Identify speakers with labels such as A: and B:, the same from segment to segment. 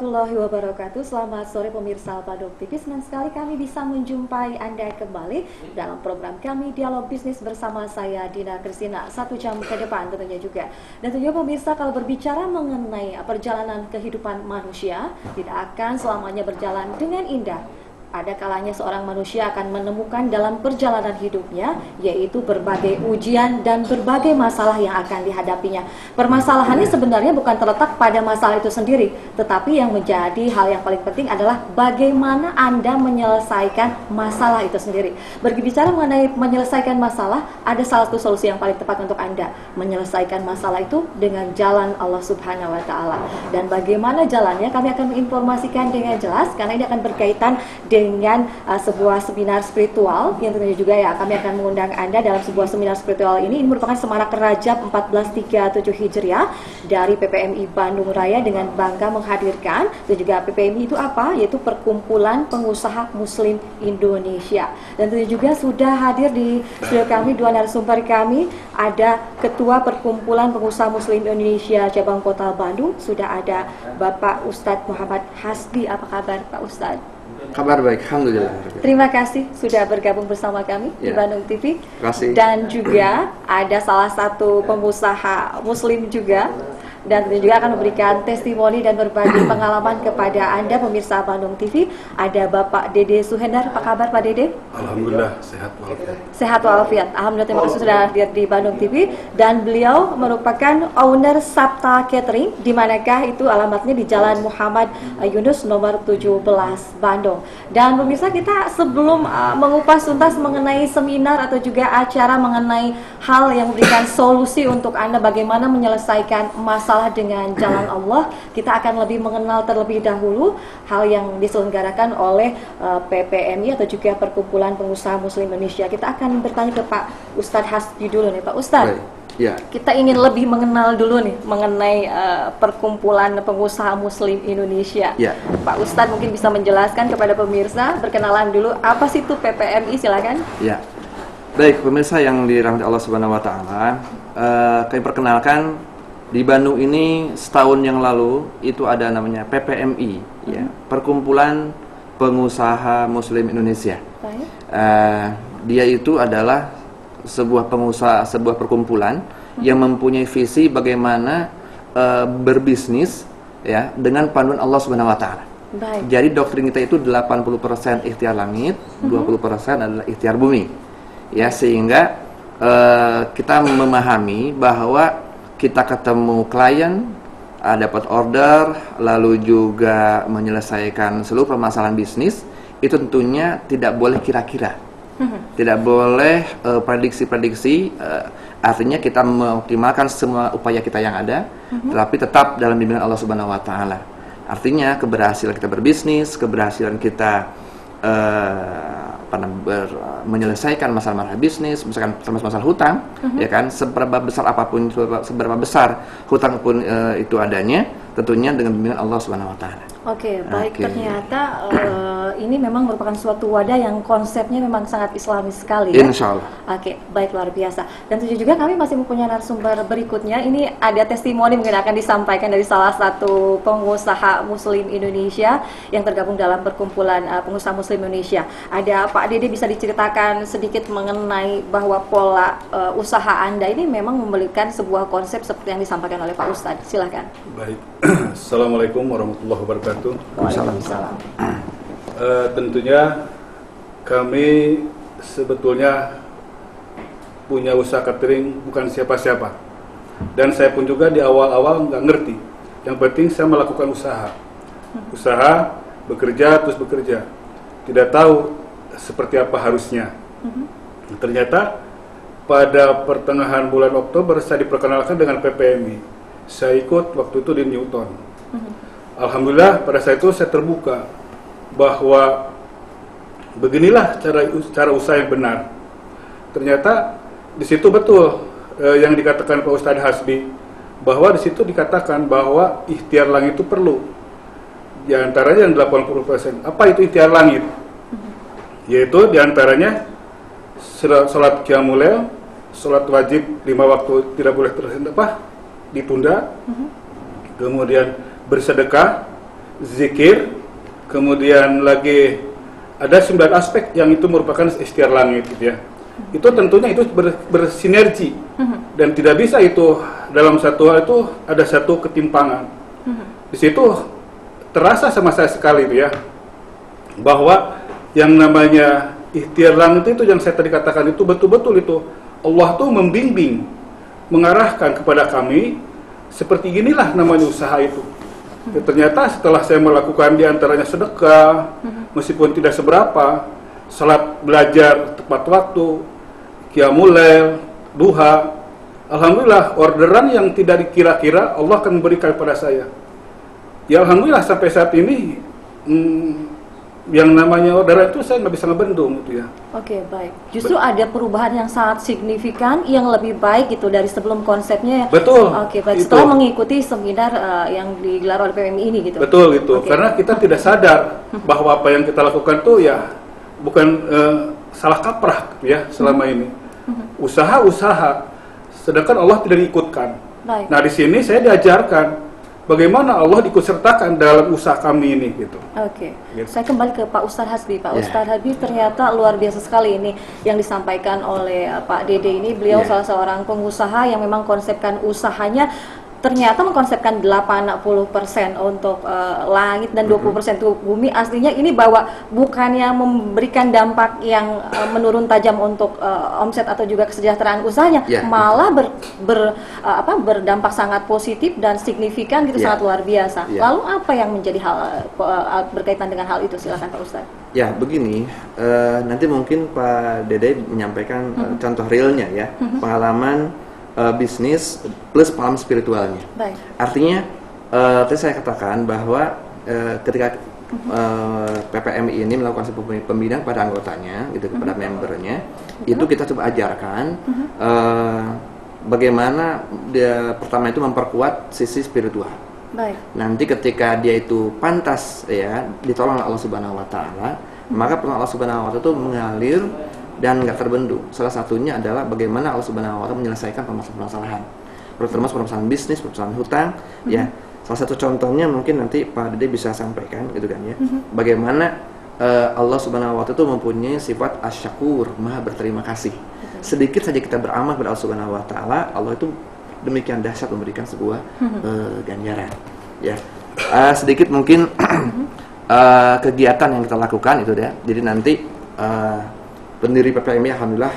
A: warahmatullahi wabarakatuh. Selamat sore pemirsa Badung TV. Senang sekali kami bisa menjumpai Anda kembali dalam program kami Dialog Bisnis bersama saya Dina Kristina. 1 jam ke depan tentunya juga. Dan tentunya pemirsa, kalau berbicara mengenai perjalanan kehidupan manusia, tidak akan selamanya berjalan dengan indah. Ada kalanya seorang manusia akan menemukan dalam perjalanan hidupnya, yaitu berbagai ujian dan berbagai masalah yang akan dihadapinya. Permasalahannya sebenarnya bukan terletak pada masalah itu sendiri, tetapi yang menjadi hal yang paling penting adalah bagaimana Anda menyelesaikan masalah itu sendiri. Berbicara mengenai menyelesaikan masalah, ada salah satu solusi yang paling tepat untuk Anda. Menyelesaikan masalah itu dengan jalan Allah Subhanahu wa Ta'ala. Dan bagaimana jalannya, kami akan menginformasikan dengan jelas, karena ini akan berkaitan dengan sebuah seminar spiritual yang tentunya juga ya kami akan mengundang Anda dalam sebuah seminar spiritual ini. Ini merupakan Semarak Rajab 1437 Hijriah dari PPMI Bandung Raya dengan bangga menghadirkan. Dan juga PPMI itu apa? Yaitu Perkumpulan Pengusaha Muslim Indonesia. Dan tentunya juga sudah hadir di studio kami dua narasumber kami. Ada Ketua Perkumpulan Pengusaha Muslim Indonesia Cabang Kota Bandung, sudah ada Bapak Ustadz Muhammad Hasbi. Apa kabar Pak Ustadz?
B: Kabar baik, alhamdulillah.
A: Terima kasih sudah bergabung bersama kami di Bandung TV.
B: Terima kasih.
A: Dan juga ada salah satu pengusaha muslim juga, dan juga akan memberikan testimoni dan berbagi pengalaman kepada Anda pemirsa Bandung TV. Ada Bapak Dede Suhendar. Apa kabar Pak Dede?
C: Alhamdulillah sehat walafiat.
A: Sehat walafiat. Alhamdulillah, terima kasih sudah hadir di Bandung TV. Dan beliau merupakan owner Sabta Catering, di manakah itu alamatnya di Jalan Muhammad Yunus nomor 17 Bandung. Dan pemirsa, kita sebelum mengupas tuntas mengenai seminar atau juga acara mengenai hal yang memberikan solusi untuk Anda bagaimana menyelesaikan masalah dengan jalan Allah, kita akan lebih mengenal terlebih dahulu hal yang diselenggarakan oleh PPMI atau juga Perkumpulan Pengusaha Muslim Indonesia. Kita akan bertanya ke Pak Ustadz Hasbi dulu nih, Pak Ustadz.
B: Ya.
A: Kita ingin lebih mengenal dulu nih mengenai Perkumpulan Pengusaha Muslim Indonesia.
B: Ya.
A: Pak Ustadz mungkin bisa menjelaskan kepada pemirsa, berkenalan dulu apa sih itu PPMI, silakan.
B: Ya. Baik, pemirsa yang dirahmati Allah Subhanahu wa Ta'ala, kami perkenalkan di Bandung ini setahun yang lalu itu ada namanya PPMI, ya, Perkumpulan Pengusaha Muslim Indonesia. Dia itu adalah sebuah pengusaha, sebuah perkumpulan yang mempunyai visi bagaimana berbisnis, ya, dengan panduan Allah Subhanahu wa Ta'ala. Jadi doktrin kita itu 80% ikhtiar langit, 20% adalah ikhtiar bumi. Ya, sehingga kita memahami bahwa kita ketemu klien, dapat order, lalu juga menyelesaikan seluruh permasalahan bisnis, itu tentunya tidak boleh kira-kira, tidak boleh prediksi-prediksi. Artinya kita mengoptimalkan semua upaya kita yang ada, tetapi tetap dalam bimbingan Allah Subhanahu wa Ta'ala. Artinya keberhasilan kita berbisnis, keberhasilan kita menyelesaikan masalah-masalah bisnis, misalkan masalah hutang, ya kan, seberapa besar apapun, seberapa besar hutang pun itu adanya, tentunya dengan bimbingan Allah Subhanahu wa Ta'ala.
A: Oke, baik. Ternyata ini memang merupakan suatu wadah yang konsepnya memang sangat islami sekali ya?
B: Insya Allah.
A: Oke, baik, luar biasa. Dan tentu juga kami masih mempunyai narasumber berikutnya. Ini ada testimoni mungkin akan disampaikan dari salah satu pengusaha muslim Indonesia yang tergabung dalam Perkumpulan Pengusaha Muslim Indonesia. Ada Pak Dede, bisa diceritakan sedikit mengenai bahwa pola usaha Anda ini memang memberikan sebuah konsep seperti yang disampaikan oleh Pak Ustadz. Silahkan.
C: Baik. Assalamualaikum warahmatullahi wabarakatuh.
A: Waalaikumsalam.
C: Tentunya kami sebetulnya punya usaha catering, bukan siapa-siapa. Dan saya pun juga di awal-awal nggak ngerti. Yang penting saya melakukan usaha. Usaha, bekerja, terus bekerja. Tidak tahu seperti apa harusnya. Ternyata pada pertengahan bulan Oktober saya diperkenalkan dengan PPMI. Saya ikut waktu itu di Newton. Alhamdulillah pada saat itu saya terbuka bahwa beginilah cara usaha yang benar. Ternyata di situ betul yang dikatakan Pak Ustadz Hasbi, bahwa di situ dikatakan bahwa ikhtiar langit itu perlu. Di antaranya yang 80%. Apa itu ikhtiar langit? Yaitu di antaranya salat qiyamul lail, salat wajib 5 waktu tidak boleh ditunda. Kemudian bersedekah, zikir, kemudian lagi ada 9 aspek yang itu merupakan ikhtiar langit gitu ya. Itu tentunya itu bersinergi dan tidak bisa itu dalam satu hal itu ada satu ketimpangan. Di situ terasa sama saya sekali itu ya, bahwa yang namanya ikhtiar langit itu yang saya tadi katakan itu betul-betul itu Allah tuh membimbing, mengarahkan kepada kami seperti inilah namanya usaha itu. Ya, ternyata setelah saya melakukan diantaranya sedekah, meskipun tidak seberapa, salat belajar tepat waktu, qiyamul lail, duha, alhamdulillah orderan yang tidak dikira-kira Allah akan memberikan kepada saya. Ya alhamdulillah sampai saat ini yang namanya orderan itu saya nggak bisa ngebendung gitu ya.
A: Oke, baik. Justru ada perubahan yang sangat signifikan, yang lebih baik gitu dari sebelum konsepnya.
C: Betul.
A: Oke, baik.
C: Itu.
A: Setelah mengikuti seminar yang digelar oleh PMI ini gitu.
C: Betul gitu.
A: Oke.
C: Karena kita tidak sadar bahwa apa yang kita lakukan tuh ya bukan salah kaprah gitu ya selama ini. Usaha-usaha, sedangkan Allah tidak diikutkan.
A: Baik.
C: Nah di sini saya diajarkan bagaimana Allah diikutsertakan dalam usaha kami ini gitu.
A: Oke,
C: Gitu.
A: saya kembali ke Pak Ustadz Hasbi. Pak
B: Ya.
A: Ustadz Hasbi ternyata luar biasa sekali ini yang disampaikan oleh Pak Dede ini. Beliau
B: Ya.
A: salah seorang pengusaha yang memang konsepkan usahanya ternyata mengkonsepkan 80% untuk langit dan 20% untuk bumi. Aslinya ini bahwa bukannya memberikan dampak yang menurun tajam untuk omset atau juga kesejahteraan usahanya,
B: Ya,
A: malah berdampak sangat positif dan signifikan gitu,
B: Ya.
A: sangat luar biasa.
B: Ya.
A: Lalu apa yang menjadi hal berkaitan dengan hal itu? Silakan Pak Ustadz.
B: Ya, begini, nanti mungkin Pak Dede menyampaikan contoh realnya ya, pengalaman bisnis plus pengalaman spiritualnya.
A: Baik.
B: Artinya, tadi saya katakan bahwa ketika PPMI ini melakukan sebuah pembinaan pada anggotanya, gitu kepada membernya, itu kita coba ajarkan bagaimana dia pertama itu memperkuat sisi spiritual.
A: Baik.
B: Nanti ketika dia itu pantas ya ditolong oleh Allah Subhanahu Wa Taala, maka pertolongan Allah Subhanahu Wa Taala itu mengalir dan nggak terbendung. Salah satunya adalah bagaimana Allah Subhanahu Wa Taala menyelesaikan permasalahan, termasuk permasalahan bisnis, permasalahan hutang, ya. Salah satu contohnya mungkin nanti Pak Dede bisa sampaikan, gitu kan ya. Bagaimana Allah Subhanahu Wa Taala itu mempunyai sifat asyakur, maha berterima kasih. Sedikit saja kita beramal kepada Allah Subhanahu Wa Taala, Allah itu demikian dahsyat memberikan sebuah ganjaran. Ya, sedikit mungkin kegiatan yang kita lakukan itu ya. Jadi nanti pendiri PPMI alhamdulillah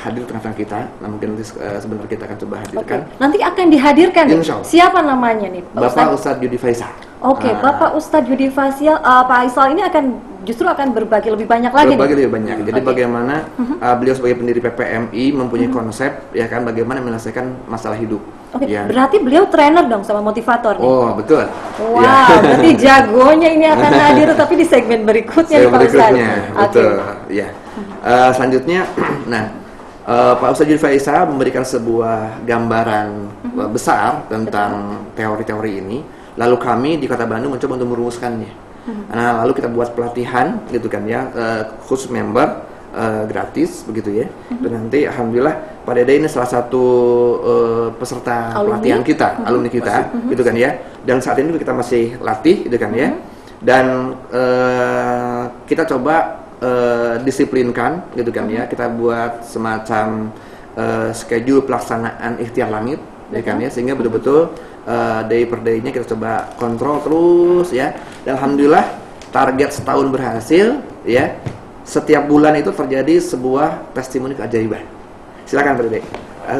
B: hadir di tengah-tengah kita. Nah mungkin nanti sebentar kita akan coba hadirkan.
A: Oke. Nanti akan dihadirkan nih.
B: Insya Allah.
A: Siapa namanya nih, Pak
B: Bapak
A: Ustadz?
B: Ustadz Yudi Faisal.
A: Oke, Bapak Ustadz Yudi Faisal, Pak Faisal ini justru akan berbagi lebih banyak lagi
B: Berbagi
A: nih.
B: lebih banyak. Jadi bagaimana beliau sebagai pendiri PPMI mempunyai konsep ya kan bagaimana menyelesaikan masalah hidup.
A: Oke,
B: Ya.
A: berarti beliau trainer dong sama motivator nih.
B: Oh betul.
A: Wow,
B: Ya.
A: berarti jagonya ini akan hadir tapi di segmen berikutnya nih
B: Saya
A: Pak Ustadz.
B: berikutnya, betul. Ya. Selanjutnya, nah Pak Ustadz Yudi Faisal memberikan sebuah gambaran besar tentang teori-teori ini. Lalu kami di Kota Bandung mencoba untuk merumuskannya. Nah, lalu kita buat pelatihan, gitu kan ya, khusus member gratis, begitu ya. Dan nanti, alhamdulillah, Pak Dede ini salah satu peserta pelatihan kita, alumni kita, gitu kan ya. Dan saat ini kita masih latih, gitu kan ya. Dan kita coba disiplinkan, gitu kan ya. Kita buat semacam schedule pelaksanaan ikhtiar langit, ya kan ya, sehingga betul-betul day per day-nya kita coba kontrol terus ya. Dan alhamdulillah target setahun berhasil ya. Setiap bulan itu terjadi sebuah testimoni keajaiban. Silakan Pak Dede.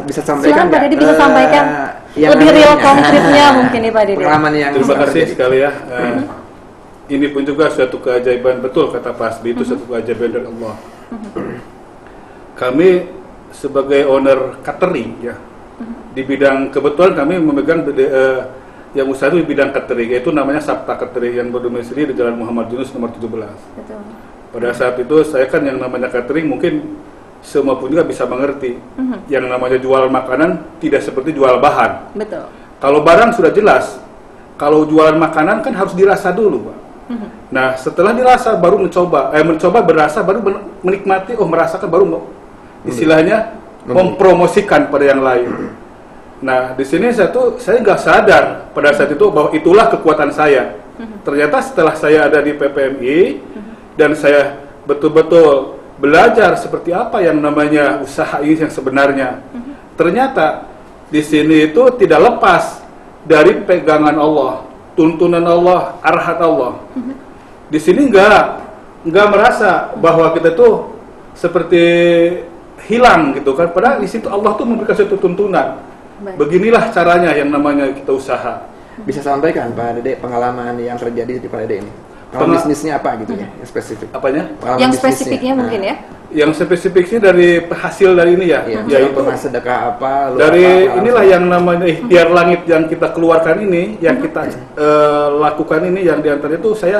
B: Bisa sampaikan.
A: Silakan Pak Dede bisa sampaikan
B: yang
A: lebih real
B: namanya.
A: konkretnya mungkin nih Pak Dede.
B: Pengalaman yang
C: Terima kasih
B: terjadi.
C: sekali ya. Ini pun juga suatu keajaiban, betul kata Pak Hasbi, itu suatu keajaiban dari Allah. Kami sebagai owner catering ya, di bidang kebetulan kami memegang yang usaha itu di bidang catering, yaitu namanya Sabta Catering yang berdomisili di Jalan Muhammad Yunus nomor 17.
A: Betul.
C: Pada saat itu saya kan yang namanya catering mungkin semua pun juga bisa mengerti. Yang namanya jual makanan tidak seperti jual bahan.
A: Betul.
C: Kalau barang sudah jelas, kalau jualan makanan kan harus dirasa dulu, Pak. Nah, setelah dirasa baru mencoba berasa baru menikmati, merasakan baru istilahnya mempromosikan pada yang lain. Nah, di sini saya nggak sadar pada saat itu bahwa itulah kekuatan saya. Ternyata setelah saya ada di PPMI dan saya betul-betul belajar seperti apa yang namanya usaha ini yang sebenarnya, ternyata di sini itu tidak lepas dari pegangan Allah, tuntunan Allah, arahan Allah. Di sini nggak merasa bahwa kita tuh seperti hilang gitu kan. Padahal di situ Allah tuh memberikan suatu tuntunan.
A: Baik.
C: Beginilah caranya yang namanya kita usaha.
B: Bisa sampaikan Pak Dede pengalaman yang terjadi di Pak Dede ini? Pengalaman bisnisnya apa gitu ya, yang spesifik?
C: Apanya?
B: Pengalaman
A: Yang
B: bisnisnya.
A: spesifiknya mungkin ya.
C: Yang spesifiknya dari hasil dari ini ya,
B: Iya,
C: yaitu
B: pernah sedekah apa? Lu
C: dari
B: apa,
C: inilah yang namanya ikhtiar langit yang kita keluarkan ini, yang kita lakukan ini, yang diantaranya itu saya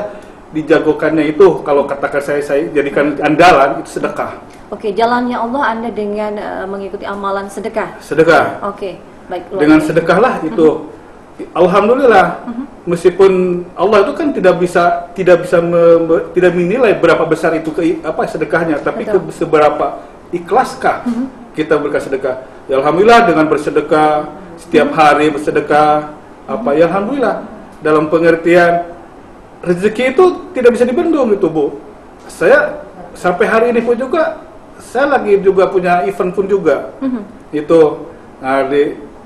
C: dijagokannya itu, kalau katakan saya jadikan andalan itu sedekah.
A: Oke, jalannya Allah Anda dengan mengikuti amalan sedekah.
C: Sedekah.
A: Oke, baik. luar
C: Dengan
A: biasa.
C: sedekahlah itu, alhamdulillah, meskipun Allah itu kan tidak bisa tidak menilai berapa besar itu sedekahnya, tapi
A: Betul.
C: seberapa ikhlaskah kita berikan sedekah. Ya, alhamdulillah dengan bersedekah setiap hari bersedekah ya alhamdulillah, dalam pengertian rezeki itu tidak bisa dibendung itu Bu. Saya sampai hari ini pun juga saya lagi juga punya event pun juga itu. Nah,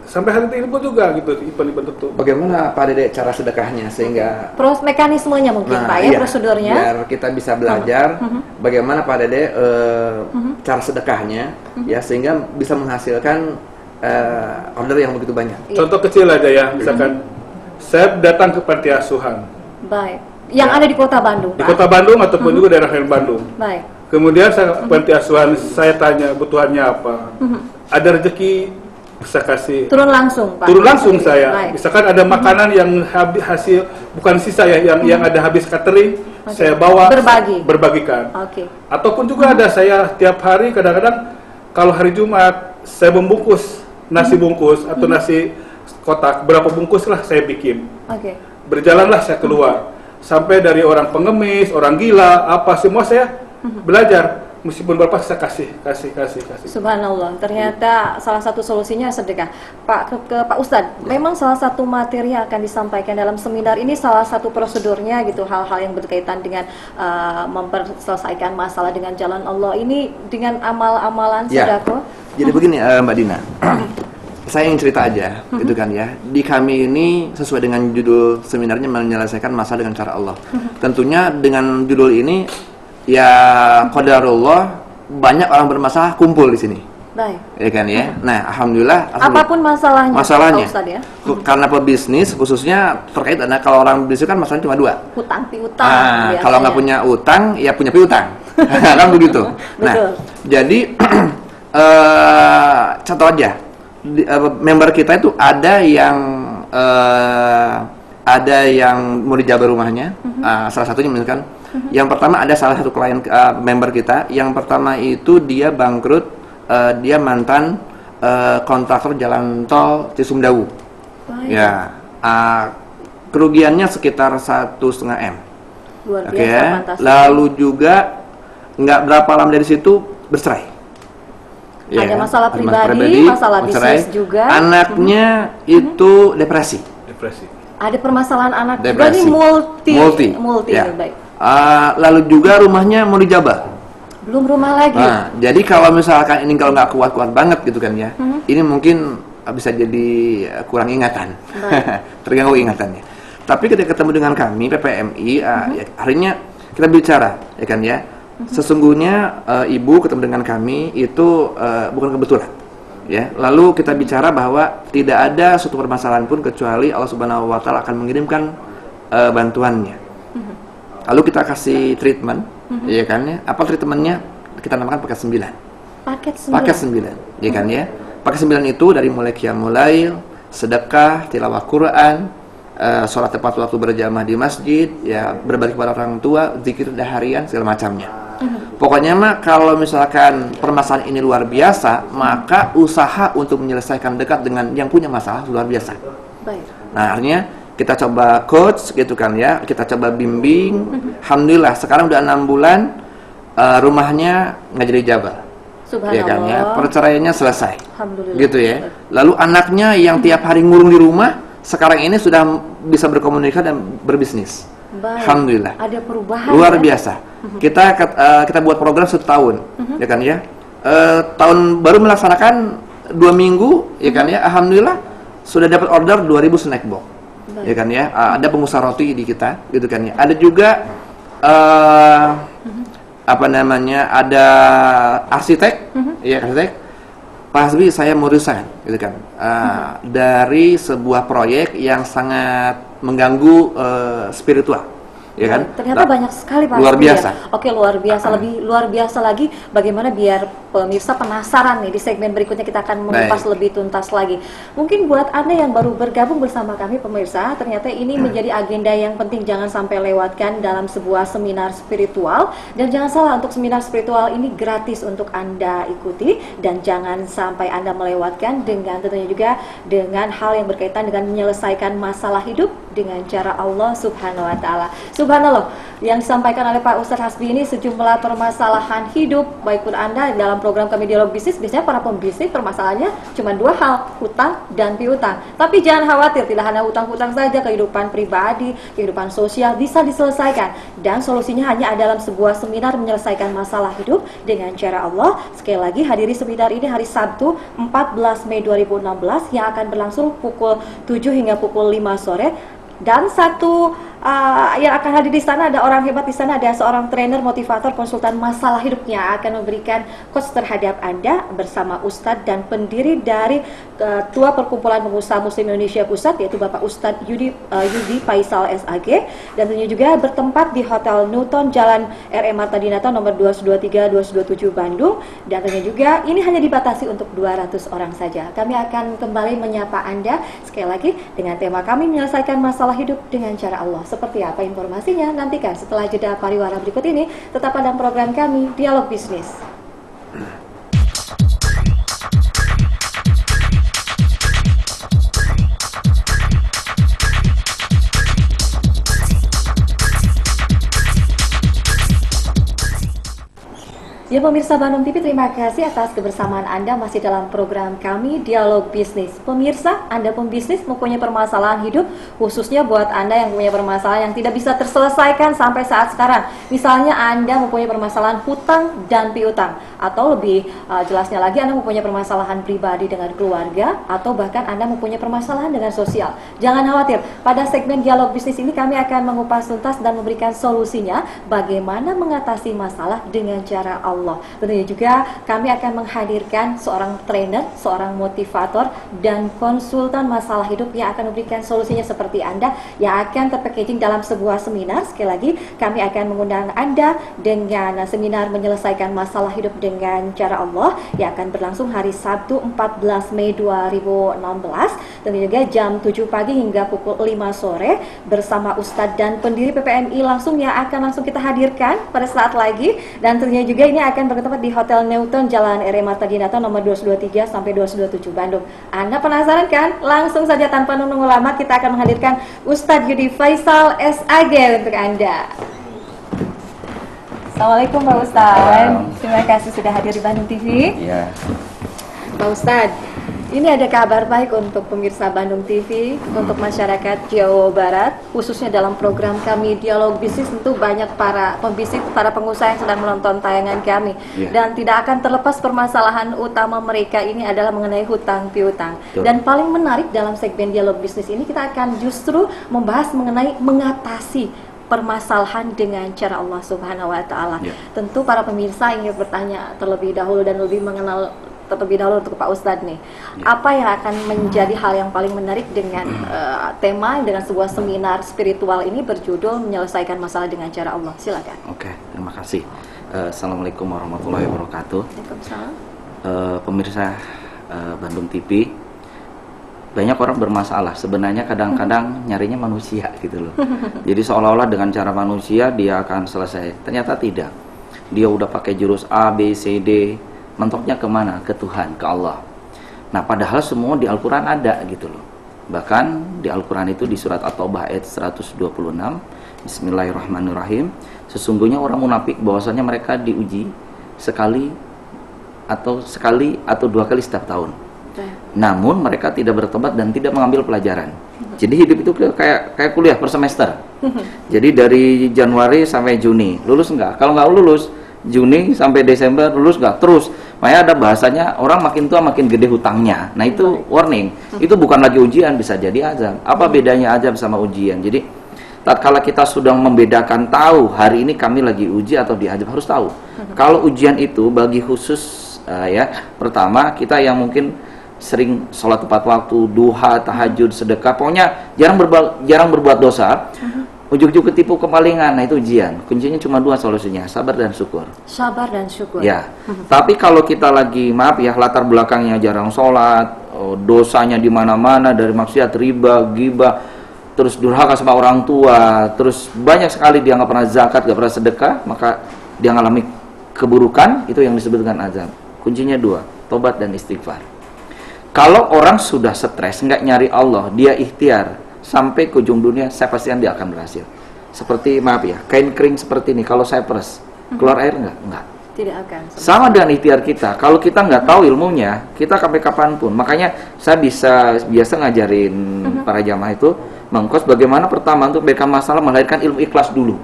C: sampai hari ini pun juga gitu event-event itu.
B: Bagaimana Pak Dede cara sedekahnya sehingga
A: Mekanismenya mungkin Pak ya,
B: iya,
A: prosedurnya.
B: biar kita bisa belajar bagaimana Pak Dede cara sedekahnya ya sehingga bisa menghasilkan order yang begitu banyak.
A: Iya.
C: Contoh kecil aja ya, misalkan saya datang ke panti asuhan
A: Baik. Yang
C: Ya.
A: ada di Kota Bandung,
C: di
A: Pak.
C: Kota Bandung ataupun juga daerah lain Bandung.
A: Baik.
C: Kemudian saya ke panti asuhan, saya tanya kebutuhannya apa. Ada rezeki, saya kasih.
A: Turun langsung, Pak.
C: Turun langsung saya.
A: Baik.
C: Misalkan ada makanan yang habis hasil bukan sisa ya, yang ada habis catering, saya bawa berbagikan.
A: Oke.
C: Ataupun juga ada saya tiap hari kadang-kadang kalau hari Jumat saya membungkus nasi bungkus atau nasi kotak, berapa bungkus lah saya bikin.
A: Oke.
C: Berjalanlah saya keluar. Sampai dari orang pengemis, orang gila, apa semua saya belajar. Meskipun berapa saya kasih.
A: Subhanallah, ternyata salah satu solusinya sedekah. Pak ke Pak Ustadz, memang salah satu materi yang akan disampaikan dalam seminar ini salah satu prosedurnya gitu, hal-hal yang berkaitan dengan memperselesaikan masalah dengan jalan Allah ini dengan amal-amalan
B: Ya.
A: sedekah.
B: Jadi begini Mbak Dina, saya ingin cerita aja, gitu kan ya. Di kami ini sesuai dengan judul seminarnya menyelesaikan masalah dengan cara Allah. Tentunya dengan judul ini ya qadarullah banyak orang bermasalah kumpul di sini.
A: Baik.
B: Ya kan ya. Nah, alhamdulillah
A: Apapun masalahnya,
B: masalahnya
A: Pak Ustadz ya.
B: karena pebisnis khususnya terkait dengan kalau orang bisnis kan masalahnya cuma dua.
A: Hutang piutang.
B: Ah,
A: biasanya.
B: kalau nggak punya utang ya punya piutang. Kan begitu. Nah,
A: Betul.
B: jadi contoh aja member kita itu ada yang mau dijaga rumahnya. Salah satunya misalkan yang pertama ada salah satu klien member kita yang pertama itu dia bangkrut, dia mantan kontraktor jalan tol Cisumdawu.
A: Baik.
B: Ya, kerugiannya sekitar 1,5 M.
A: Luar
B: Oke,
A: biasa, fantastis.
B: lalu juga nggak berapa lama dari situ bercerai.
A: Ada masalah
B: ada
A: pribadi, masalah
B: bercerai.
A: bisnis juga.
B: Anaknya itu depresi.
A: Ada permasalahan anak juga
B: Depresi.
A: nih multi
B: Ya.
A: nih, baik.
B: Lalu juga rumahnya mau dijabah.
A: Belum rumah lagi.
B: Nah, jadi kalau misalkan ini kalau nggak kuat-kuat banget gitu kan ya, ini mungkin bisa jadi kurang ingatan, terganggu ingatannya. Tapi ketika ketemu dengan kami PPMI, ya, akhirnya kita bicara, ya kan ya. Sesungguhnya ibu ketemu dengan kami itu bukan kebetulan, ya. Lalu kita bicara bahwa tidak ada suatu permasalahan pun kecuali Allah Subhanahu Wa Taala akan mengirimkan bantuannya. Lalu kita kasih treatment, ya kan ya. Apa treatmentnya? Kita namakan paket 9. Paket 9, ya kan ya. Paket 9 itu dari mulai qiyamul lail, sedekah, tilawah Quran, sholat tepat waktu berjamaah di masjid, ya berbagi kepada orang tua, zikir harian segala macamnya. Pokoknya mah kalau misalkan permasalahan ini luar biasa, maka usaha untuk menyelesaikan dekat dengan yang punya masalah luar biasa.
A: Baik.
B: Nah, akhirnya kita coba coach gitu kan ya, kita coba bimbing. Alhamdulillah sekarang udah 6 bulan rumahnya nggak jadi jabal.
A: Subhanallah.
B: Ya kan ya, perceraiannya selesai.
A: Alhamdulillah.
B: Gitu ya. Lalu anaknya yang tiap hari ngurung di rumah sekarang ini sudah bisa berkomunikasi dan berbisnis.
A: Baik.
B: Alhamdulillah.
A: Ada perubahan.
B: Luar
A: ya?
B: biasa. Kita buat program 1 tahun, ya kan ya. Tahun baru melaksanakan 2 minggu, ya kan ya. Alhamdulillah sudah dapat order 2.000 snack box, ya kan ya. Ada pengusaha roti di kita, gitu kan ya. Ada juga apa namanya? Ada arsitek, ya arsitek. Pak Hasbi, saya mau resign, gitu kan. Dari sebuah proyek yang sangat mengganggu spiritual, ya kan?
A: Ternyata banyak sekali Pak
B: luar
A: Hasbi,
B: biasa.
A: ya? Oke, luar biasa. Lebih luar biasa lagi bagaimana biar pemirsa penasaran nih, di segmen berikutnya kita akan mengupas lebih tuntas lagi. Mungkin buat Anda yang baru bergabung bersama kami pemirsa, ternyata ini menjadi agenda yang penting, jangan sampai lewatkan dalam sebuah seminar spiritual. Dan jangan salah, untuk seminar spiritual ini gratis untuk Anda ikuti, dan jangan sampai Anda melewatkan dengan tentunya juga dengan hal yang berkaitan dengan menyelesaikan masalah hidup dengan cara Allah Subhanahu wa taala. Subhanallah, yang disampaikan oleh Pak Ustadz Hasbi ini sejumlah permasalahan hidup, baik pun Anda dalam program kami Dialog Bisnis, biasanya para pembisnis permasalahannya cuma 2 hal, hutang dan piutang. Tapi jangan khawatir, tidak hanya hutang-hutang saja, kehidupan pribadi, kehidupan sosial bisa diselesaikan, dan solusinya hanya ada dalam sebuah seminar menyelesaikan masalah hidup dengan cara Allah. Sekali lagi, hadiri seminar ini hari Sabtu 14 Mei 2016 yang akan berlangsung pukul 7 hingga pukul 5 sore. Dan yang akan hadir di sana ada orang hebat di sana, ada seorang trainer, motivator, konsultan masalah hidupnya akan memberikan coach terhadap Anda bersama Ustadz dan pendiri dari Ketua Perkumpulan Pengusaha Muslim Indonesia Pusat, yaitu Bapak Ustadz Yudi Faisal SAG, dan tentunya juga bertempat di Hotel Newton Jalan RM Marta Dinata nomor 223-227 Bandung, dan tentunya juga ini hanya dibatasi untuk 200 orang saja. Kami akan kembali menyapa Anda sekali lagi dengan tema kami menyelesaikan masalah hidup dengan cara Allah. Seperti apa informasinya? Nantikan setelah jeda pariwara berikut ini, tetap pada program kami Dialog Bisnis. Ya pemirsa Bandung TV, terima kasih atas kebersamaan Anda masih dalam program kami Dialog Bisnis. Pemirsa, Anda pembisnis mempunyai permasalahan hidup, khususnya buat Anda yang punya permasalahan yang tidak bisa terselesaikan sampai saat sekarang. Misalnya Anda mempunyai permasalahan hutang dan piutang, atau lebih jelasnya lagi Anda mempunyai permasalahan pribadi dengan keluarga, atau bahkan Anda mempunyai permasalahan dengan sosial. Jangan khawatir, pada segmen Dialog Bisnis ini kami akan mengupas tuntas dan memberikan solusinya bagaimana mengatasi masalah dengan cara Allah. Tentunya juga kami akan menghadirkan seorang trainer, seorang motivator, dan konsultan masalah hidup yang akan memberikan solusinya seperti Anda yang akan terpackaging dalam sebuah seminar. Sekali lagi, kami akan mengundang Anda dengan seminar menyelesaikan masalah hidup dengan cara Allah yang akan berlangsung hari Sabtu 14 Mei 2016. Tentunya juga jam 7 pagi hingga pukul 5 sore bersama Ustadz dan pendiri PPMI langsung yang akan langsung kita hadirkan pada saat lagi. Dan tentunya juga ini akan bertempat di Hotel Newton Jalan RM Marta Dinata nomor 223 sampai 227 Bandung. Anda penasaran kan? Langsung saja tanpa menunggu lama kita akan menghadirkan Ustadz Yudi Faisal SAG untuk Anda. Assalamualaikum Pak Ustadz. Terima kasih sudah hadir di Bandung TV.
D: Ya.
A: Pak Ustadz, ini ada kabar baik untuk pemirsa Bandung TV, untuk masyarakat Jawa Barat, khususnya dalam program kami Dialog Bisnis. Tentu banyak para pembisnis, para pengusaha yang sedang menonton tayangan kami, dan tidak akan terlepas permasalahan utama mereka ini adalah mengenai hutang piutang. Dan paling menarik dalam segmen Dialog Bisnis ini kita akan justru membahas mengenai mengatasi permasalahan dengan cara Allah Subhanahu wa taala. Tentu para pemirsa ingin bertanya terlebih dahulu dan lebih mengenal terlebih dahulu untuk Pak Ustadz nih. Apa yang akan menjadi hal yang paling menarik dengan tema dengan sebuah seminar spiritual ini berjudul menyelesaikan masalah dengan cara Allah? Silakan.
D: Oke, terima kasih. Assalamualaikum warahmatullahi wabarakatuh.
A: Waalaikumsalam.
D: Pemirsa Bandung TV, banyak orang bermasalah. Sebenarnya kadang-kadang nyarinya manusia gitu loh. Jadi seolah-olah dengan cara manusia dia akan selesai. Ternyata tidak. Dia udah pakai jurus A, B, C, D. Mentoknya kemana? Ke Tuhan, ke Allah. Nah, padahal semua di Al-Quran ada gitu loh. Bahkan di Al-Quran itu di surat At-Taubah ayat 126, Bismillahirrahmanirrahim, sesungguhnya orang munafik bahwasanya mereka diuji sekali atau 2 kali setiap tahun. Namun mereka tidak bertobat dan tidak mengambil pelajaran. Jadi hidup itu kayak kuliah per semester. Jadi dari Januari sampai Juni, lulus enggak? Kalau nggak lulus, Juni sampai Desember lulus nggak? Terus. Makanya ada bahasanya orang makin tua makin gede hutangnya. Nah itu warning. Itu bukan lagi ujian, bisa jadi azab. Apa bedanya azab sama ujian? Jadi tatkala kita sudah membedakan, tahu hari ini kami lagi uji atau diazab, harus tahu. Kalau ujian itu bagi khusus pertama kita yang mungkin sering sholat tepat waktu, duha, tahajud, sedekah, pokoknya jarang berbuat dosa, ujug-ujug ketipu kemalingan, nah itu ujian. Kuncinya cuma 2 solusinya, sabar dan syukur.
A: Sabar dan syukur.
D: Ya, tapi kalau kita lagi, maaf ya, latar belakangnya jarang sholat, dosanya di mana-mana, dari maksiat, riba, ghibah, terus durhaka sama orang tua, terus banyak sekali dia nggak pernah zakat, nggak pernah sedekah, maka dia ngalami keburukan, itu yang disebut dengan azab. Kuncinya 2, tobat dan istighfar. Kalau orang sudah stres, nggak nyari Allah, dia ikhtiar sampai ke ujung dunia, saya pastikan dia akan berhasil. Seperti, maaf ya, kain kering seperti ini, kalau saya peres, keluar air nggak? Nggak.
A: Tidak akan.
D: Sama dengan ikhtiar kita. Kalau kita nggak tahu ilmunya, kita sampai kapanpun. Makanya saya biasa ngajarin para jamaah itu mengkos bagaimana pertama untuk mereka masalah melahirkan ilmu ikhlas dulu.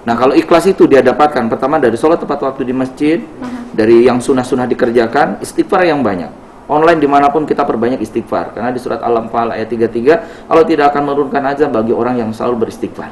D: Nah kalau ikhlas itu dia dapatkan pertama dari sholat tepat waktu di masjid, dari yang sunnah-sunnah dikerjakan, istighfar yang banyak. Online dimanapun kita perbanyak istighfar. Karena di surat Al-Anfal ayat 33, Allah tidak akan menurunkan azab bagi orang yang selalu beristighfar.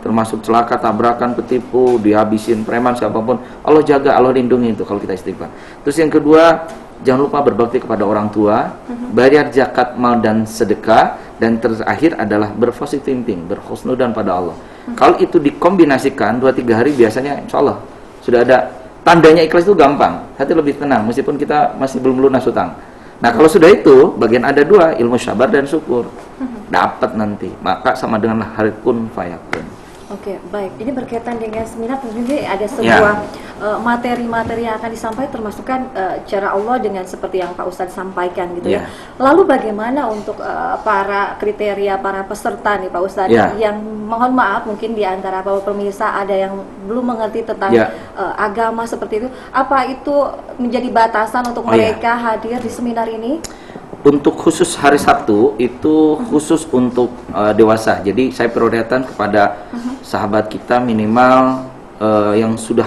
D: Termasuk celaka, tabrakan, petipu, dihabisin preman, siapapun. Allah jaga, Allah lindungi itu kalau kita istighfar. Terus yang kedua, jangan lupa berbakti kepada orang tua, bayar zakat, mal dan sedekah, dan terakhir adalah berpositif thinking, berhusnudzon pada Allah. Kalau itu dikombinasikan 2-3 hari biasanya insya Allah sudah ada tandanya. Ikhlas itu gampang, hati lebih tenang meskipun kita masih belum lunas hutang. Nah kalau sudah itu, bagian ada 2, ilmu sabar dan syukur, dapat nanti, maka sama dengan hari kun fayakun.
A: Oke, baik. Ini berkaitan dengan seminar, tentunya ada sebuah materi-materi yang akan disampaikan, termasuk kan cara Allah dengan seperti yang Pak Ustadz sampaikan gitu ya. Lalu bagaimana untuk para kriteria para peserta nih Pak Ustadz, yang mohon maaf mungkin di antara para pemirsa ada yang belum mengerti tentang agama seperti itu, apa itu menjadi batasan untuk mereka hadir di seminar ini?
D: Untuk khusus hari Sabtu itu khusus untuk dewasa. Jadi saya prioritaskan kepada sahabat kita minimal yang sudah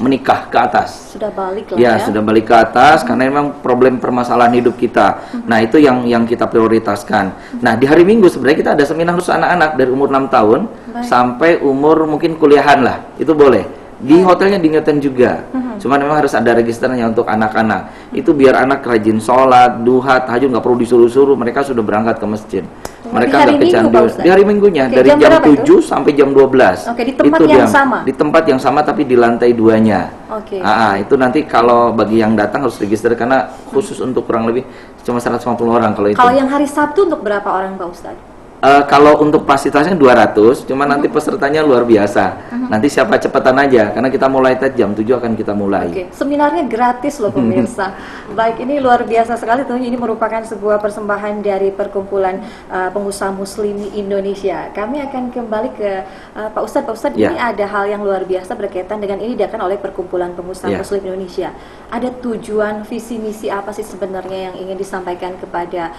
D: menikah ke atas.
A: Sudah balik lah
D: ya. Sudah balik ke atas karena memang problem permasalahan hidup kita. Nah, itu yang kita prioritaskan. Nah, di hari Minggu sebenarnya kita ada seminar khusus anak-anak dari umur 6 tahun sampai umur mungkin kuliahan lah. Itu boleh. Di hotelnya diingatkan juga. Cuman memang harus ada registernya untuk anak-anak. Itu biar anak rajin sholat, duha, tahajud, nggak perlu disuruh-suruh. Mereka sudah berangkat ke masjid. Mereka nggak kecanduan. Di hari Minggunya, dari jam 7 sampai jam 12.
A: Oke, di tempat yang sama?
D: Di tempat yang sama tapi di lantai 2-nya. Oke. Itu nanti kalau bagi yang datang harus register karena khusus untuk kurang lebih cuma 150 orang kalau itu.
A: Kalau yang hari Sabtu untuk berapa orang Pak Ustadz?
D: Kalau untuk fasilitasnya 200, cuma nanti pesertanya luar biasa. Nanti siapa cepetan aja, karena kita mulai jam 7 akan kita mulai.
A: Oke, seminarnya gratis loh pemirsa. Baik, ini luar biasa sekali. Tentunya ini merupakan sebuah persembahan dari Perkumpulan Pengusaha Muslim Indonesia. Kami akan kembali ke Pak Ustadz. Pak Ustadz, ini ada hal yang luar biasa berkaitan dengan ini diadakan oleh Perkumpulan Pengusaha Muslim Indonesia. Ada tujuan, visi, misi apa sih sebenarnya yang ingin disampaikan kepada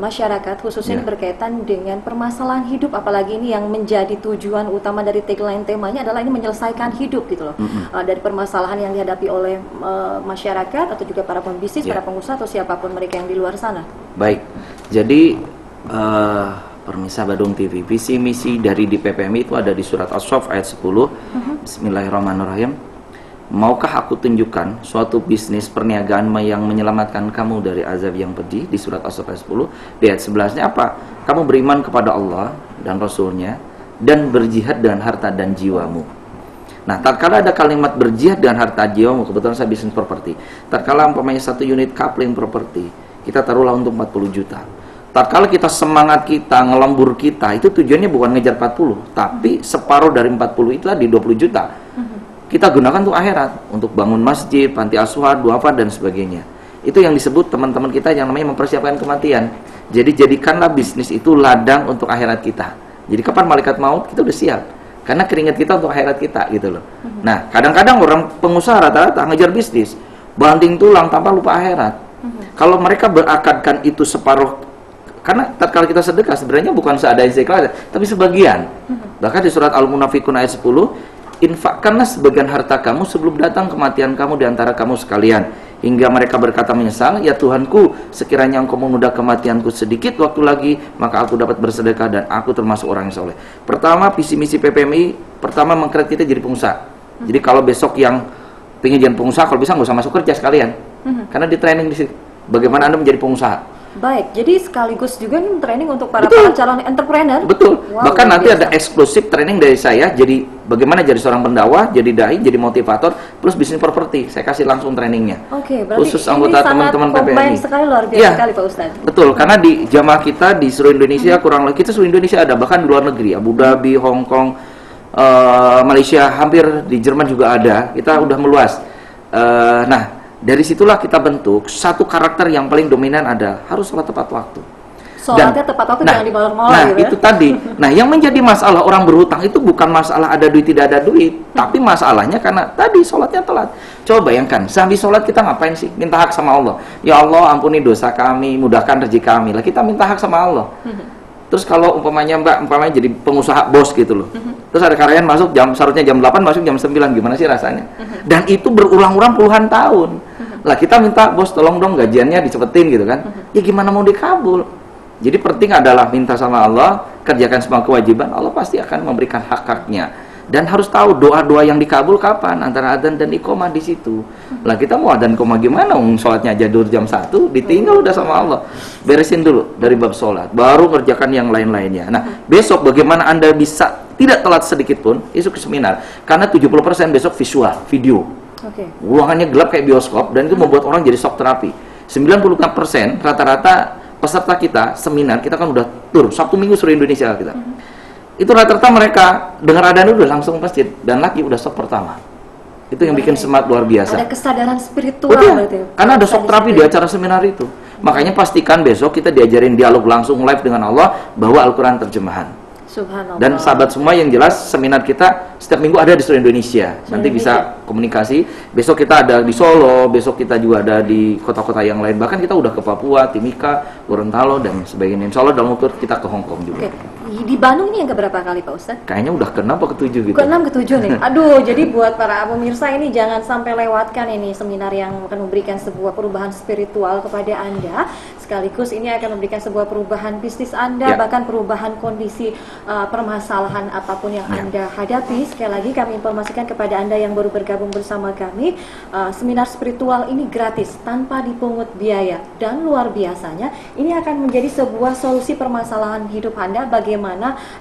A: masyarakat, khususnya ini berkaitan dengan permasalahan hidup, apalagi ini yang menjadi tujuan utama dari tagline temanya adalah ini menyelesaikan hidup gitu loh. Dari permasalahan yang dihadapi oleh masyarakat atau juga para pembisnis, para pengusaha atau siapapun mereka yang di luar sana. Baik,
D: jadi pemirsa Badung TV, visi misi dari di PPMI itu ada di surat As-Saff ayat 10. Bismillahirrahmanirrahim. Maukah aku tunjukkan suatu bisnis perniagaan yang menyelamatkan kamu dari azab yang pedih, di surat As-Saff ayat 10. Di ayat 11-nya apa? Kamu beriman kepada Allah dan Rasulnya dan berjihad dengan harta dan jiwamu. Nah, tatkala ada kalimat berjihad dengan harta jiwamu, kebetulan saya bisnis properti. Tatkala umpamanya 1 unit coupling properti, kita taruhlah untuk 40 juta. Tatkala kita semangat kita, ngelembur kita, itu tujuannya bukan ngejar 40, tapi separuh dari 40 itu di 20 juta. Kita gunakan untuk akhirat, untuk bangun masjid, panti asuhan, duafa dan sebagainya. Itu yang disebut teman-teman kita yang namanya mempersiapkan kematian. Jadi jadikanlah bisnis itu ladang untuk akhirat kita. Jadi kapan malaikat maut kita udah siap. Karena keringat kita untuk akhirat kita gitu loh. Nah, kadang-kadang orang pengusaha rata-rata ngejar bisnis, banting tulang tanpa lupa akhirat. Kalau mereka berakadkan itu separuh, karena tatkala kita sedekah sebenarnya bukan seadanya seikhlasnya, tapi sebagian. Bahkan di surat Al-Munafiqun ayat 10, infakkanlah sebagian harta kamu sebelum datang kematian kamu di antara kamu sekalian, hingga mereka berkata menyesal, ya Tuhanku, sekiranya engkau menunda kematianku sedikit waktu lagi, maka aku dapat bersedekah dan aku termasuk orang yang soleh. Pertama, visi misi PPMI pertama mengkredit kita jadi pengusaha. Jadi kalau besok yang pengen jadi pengusaha, kalau bisa nggak usah masuk kerja sekalian, karena di training di situ bagaimana Anda menjadi pengusaha.
A: Baik, jadi sekaligus juga nih training untuk para
D: Betul.
A: calon entrepreneur.
D: Betul.
A: Wow,
D: Bahkan
A: luar
D: nanti
A: biasa.
D: ada eksklusif training dari saya, jadi bagaimana jadi seorang pendakwah, jadi dai, jadi motivator, plus bisnis properti. Saya kasih langsung trainingnya.
A: Oke, berarti
D: Khusus
A: ini
D: anggota
A: sangat
D: teman-teman
A: combine
D: PPMI.
A: sekali, luar biasa
D: Iya.
A: sekali Pak Ustadz.
D: Betul, karena di jamaah kita di seluruh Indonesia kurang lebih, kita seluruh Indonesia ada, bahkan di luar negeri, Abu Dhabi, Hong Kong, Malaysia, hampir di Jerman juga ada. Kita udah meluas. Nah, dari situlah kita bentuk satu karakter yang paling dominan, ada harus sholat tepat waktu.
A: Sholatnya tepat waktu, jangan dimolor-molor
D: nah,
A: gitu ya.
D: itu tadi. Nah, yang menjadi masalah orang berhutang itu bukan masalah ada duit tidak ada duit, tapi masalahnya karena tadi sholatnya telat. Coba bayangkan, sehabis sholat kita ngapain sih? Minta hak sama Allah. Ya Allah, ampuni dosa kami, mudahkan rezeki kami. Lah kita minta hak sama Allah. Terus kalau umpamanya jadi pengusaha bos gitu loh. Terus ada karyawan masuk seharusnya jam 8, masuk jam 9, gimana sih rasanya? Dan itu berulang-ulang puluhan tahun. Lah kita minta, bos tolong dong gajiannya dicepetin gitu kan. Ya gimana mau dikabul? Jadi penting adalah minta sama Allah, kerjakan semua kewajiban, Allah pasti akan memberikan hak-haknya. Dan harus tahu doa-doa yang dikabul kapan, antara adzan dan iqomah di situ. Lah kita mau adzan iqomah gimana? Sholatnya aja jam 1, ditinggal udah sama Allah. Beresin dulu dari bab sholat, baru kerjakan yang lain-lainnya. Nah, besok bagaimana Anda bisa tidak telat sedikit pun, itu ke seminar. Karena 70% besok visual, video.
A: Oke.
D: Ruangannya gelap kayak bioskop, dan itu membuat orang jadi shock terapi. 90% rata-rata peserta kita seminar, kita kan udah tur Sabtu Minggu seluruh Indonesia kita. Itu rata-rata mereka dengar adzan udah langsung ke masjid, dan lagi udah shock pertama. Itu yang bikin semangat luar biasa.
A: Ada kesadaran spiritual
D: Betul,
A: berarti.
D: karena ada shock terapi di acara seminar itu. Makanya pastikan besok kita diajarin dialog langsung live dengan Allah, bahwa Al-Quran terjemahan.
A: Subhanallah.
D: Dan sahabat semua yang jelas, seminar kita setiap minggu ada di seluruh Indonesia. Nanti bisa komunikasi. Besok kita ada di Solo, besok kita juga ada di kota-kota yang lain. Bahkan kita udah ke Papua, Timika, Gorontalo, dan sebagainya. Insya Allah dalam waktu kita ke Hong Kong juga.
A: Oke. Di Bandung ini yang keberapa kali Pak Ustadz?
D: Kayaknya udah ke-6 atau ke-7 gitu.
A: Ke-6 ke-7 nih. Aduh, jadi buat para pemirsa ini jangan sampai lewatkan ini seminar yang akan memberikan sebuah perubahan spiritual kepada Anda. Sekaligus ini akan memberikan sebuah perubahan bisnis Anda, bahkan perubahan kondisi permasalahan apapun yang Anda hadapi. Sekali lagi kami informasikan kepada Anda yang baru bergabung bersama kami, seminar spiritual ini gratis tanpa dipungut biaya, dan luar biasanya ini akan menjadi sebuah solusi permasalahan hidup Anda, bagaimana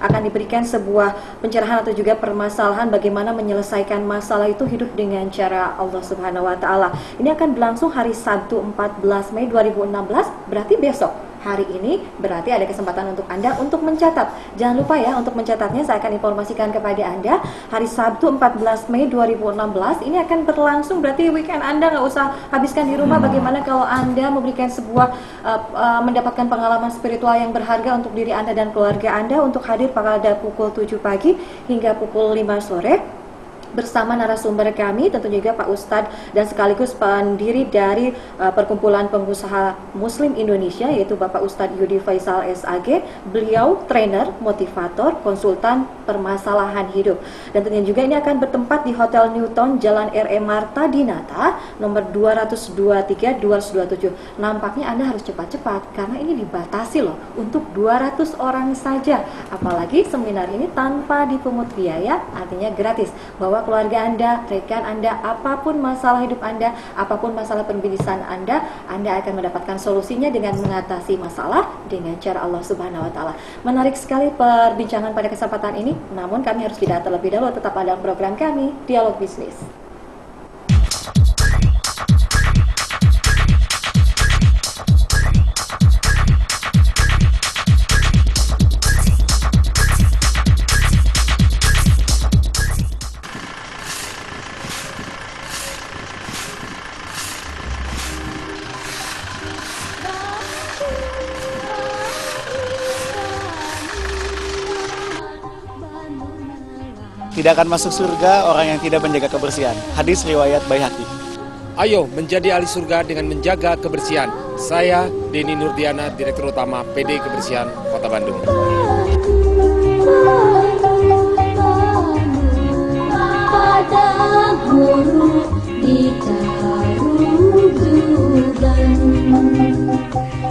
A: akan diberikan sebuah pencerahan atau juga permasalahan bagaimana menyelesaikan masalah itu hidup dengan cara Allah Subhanahu wa taala. Ini akan berlangsung hari Sabtu 14 Mei 2016, berarti besok. Hari ini berarti ada kesempatan untuk Anda untuk mencatat. Jangan lupa ya, untuk mencatatnya saya akan informasikan kepada Anda. Hari Sabtu 14 Mei 2016 ini akan berlangsung, berarti weekend Anda nggak usah habiskan di rumah. Bagaimana kalau Anda memberikan sebuah mendapatkan pengalaman spiritual yang berharga untuk diri Anda dan keluarga Anda, untuk hadir pada pukul 7 pagi hingga pukul 5 sore bersama narasumber kami, tentu juga Pak Ustadz dan sekaligus pendiri dari Perkumpulan Pengusaha Muslim Indonesia, yaitu Bapak Ustadz Yudi Faisal SAG. Beliau trainer, motivator, konsultan permasalahan hidup. Dan tentunya juga ini akan bertempat di Hotel Newton, Jalan R.E. Marta Dinata, nomor 223-227. Nampaknya Anda harus cepat-cepat karena ini dibatasi loh untuk 200 orang saja. Apalagi seminar ini tanpa dipungut biaya, artinya gratis. Bahwa keluarga Anda, rekan Anda, apapun masalah hidup Anda, apapun masalah pendidikan Anda akan mendapatkan solusinya dengan mengatasi masalah dengan cara Allah Subhanahu wa taala. Menarik sekali perbincangan pada kesempatan ini, namun kami harus jeda terlebih dahulu. Tetap dalam program kami, Dialog Bisnis.
E: Tidak akan masuk surga orang yang tidak menjaga kebersihan. Hadis riwayat Baihaqi. Ayo menjadi ahli surga dengan menjaga kebersihan. Saya Denny Nurdiana, Direktur Utama PD Kebersihan Kota Bandung.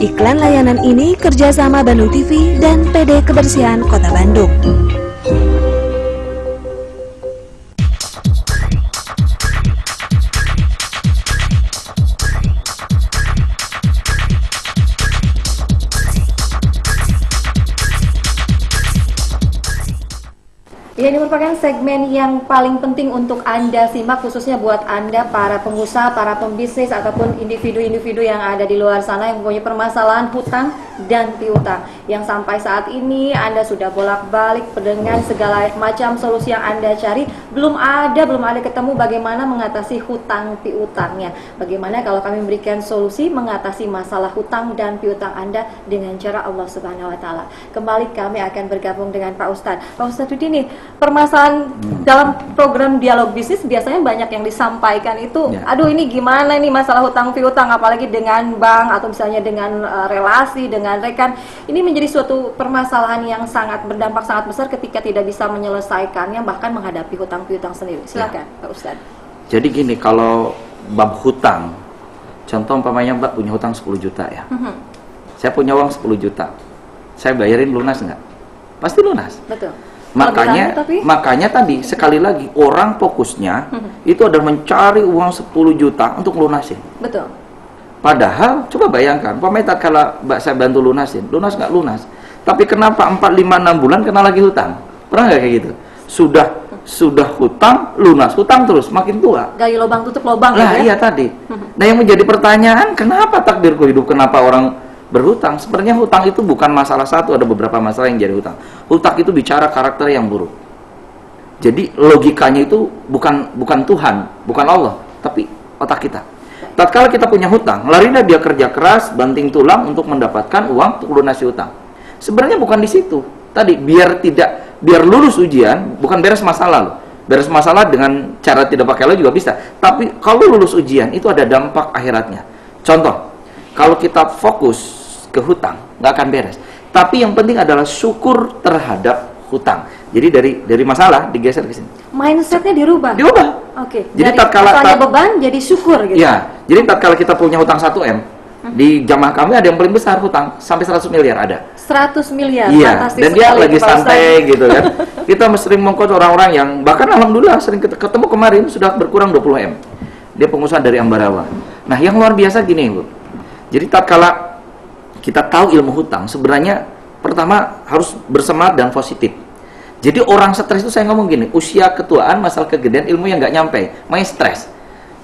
F: Iklan layanan ini kerjasama Bandung TV dan PD Kebersihan Kota Bandung.
A: Ya, ini merupakan segmen yang paling penting untuk Anda simak, khususnya buat Anda para pengusaha, para pembisnis, ataupun individu-individu yang ada di luar sana yang mempunyai permasalahan hutang dan piutang. Yang sampai saat ini Anda sudah bolak-balik dengan segala macam solusi yang Anda cari, belum ada ketemu bagaimana mengatasi hutang piutangnya. Bagaimana kalau kami memberikan solusi mengatasi masalah hutang dan piutang Anda dengan cara Allah Subhanahu wa taala. Kembali kami akan bergabung dengan Pak Ustadz. Pak Ustadz Udini, permasalahan dalam program dialog bisnis biasanya banyak yang disampaikan itu, aduh ini gimana nih masalah hutang piutang, apalagi dengan bank atau misalnya dengan relasi dengan rekan. Ini menjadi suatu permasalahan yang sangat berdampak sangat besar ketika tidak bisa menyelesaikannya, bahkan menghadapi hutang piutang sendiri. Silakan Pak Ustadz.
D: Jadi gini, kalau bab hutang, contoh umpamanya Mbak punya hutang 10 juta ya. Saya punya uang 10 juta. Saya bayarin lunas nggak? Pasti lunas.
A: Betul.
D: Makanya tadi sekali lagi orang fokusnya itu adalah mencari uang 10 juta untuk lunasin.
A: Betul.
D: Padahal coba bayangkan, umpamanya kalau Mbak saya bantu lunasin, lunas nggak lunas. Tapi kenapa 4, 5, 6 bulan kena lagi hutang? Pernah nggak kayak gitu? Sudah hutang, lunas, hutang terus, makin tua.
A: Gali lubang tutup lubang.
D: Lah
A: ya?
D: iya tadi. Nah yang menjadi pertanyaan, kenapa takdirku hidup? Kenapa orang berhutang? Sebenarnya hutang itu bukan masalah satu, ada beberapa masalah yang jadi hutang. Hutang itu bicara karakter yang buruk. Jadi logikanya itu bukan Tuhan, bukan Allah, tapi otak kita. Tatkala kita punya hutang, larinya dia kerja keras, banting tulang untuk mendapatkan uang untuk lunasi hutang. Sebenarnya bukan di situ. Tadi biar lulus ujian, bukan beres masalah loh. Beres masalah dengan cara tidak pakai lo juga bisa. Tapi kalau lulus ujian itu ada dampak akhiratnya. Contoh, kalau kita fokus ke hutang, nggak akan beres. Tapi yang penting adalah syukur terhadap hutang. Jadi dari masalah digeser ke sini.
A: Mindsetnya dirubah. Oke.
D: Jadi
A: dari asalnya beban jadi syukur gitu.
D: Ya. Jadi tatkala kita punya hutang 1 M, di jamaah kami ada yang paling besar hutang sampai 100 miliar ada.
A: 100 miliar.
D: Iya. Dan dia lagi santai gitu kan. Kita sering mengcoach orang-orang yang bahkan alhamdulillah sering ketemu kemarin sudah berkurang 20 M. Dia pengusaha dari Ambarawa. Nah, yang luar biasa gini, Bu. Jadi tatkala kita tahu ilmu hutang, sebenarnya pertama harus bersemangat dan positif. Jadi orang stres itu saya ngomong gini, usia ketuaan, masalah kegedean, ilmu yang nggak nyampe, main stres.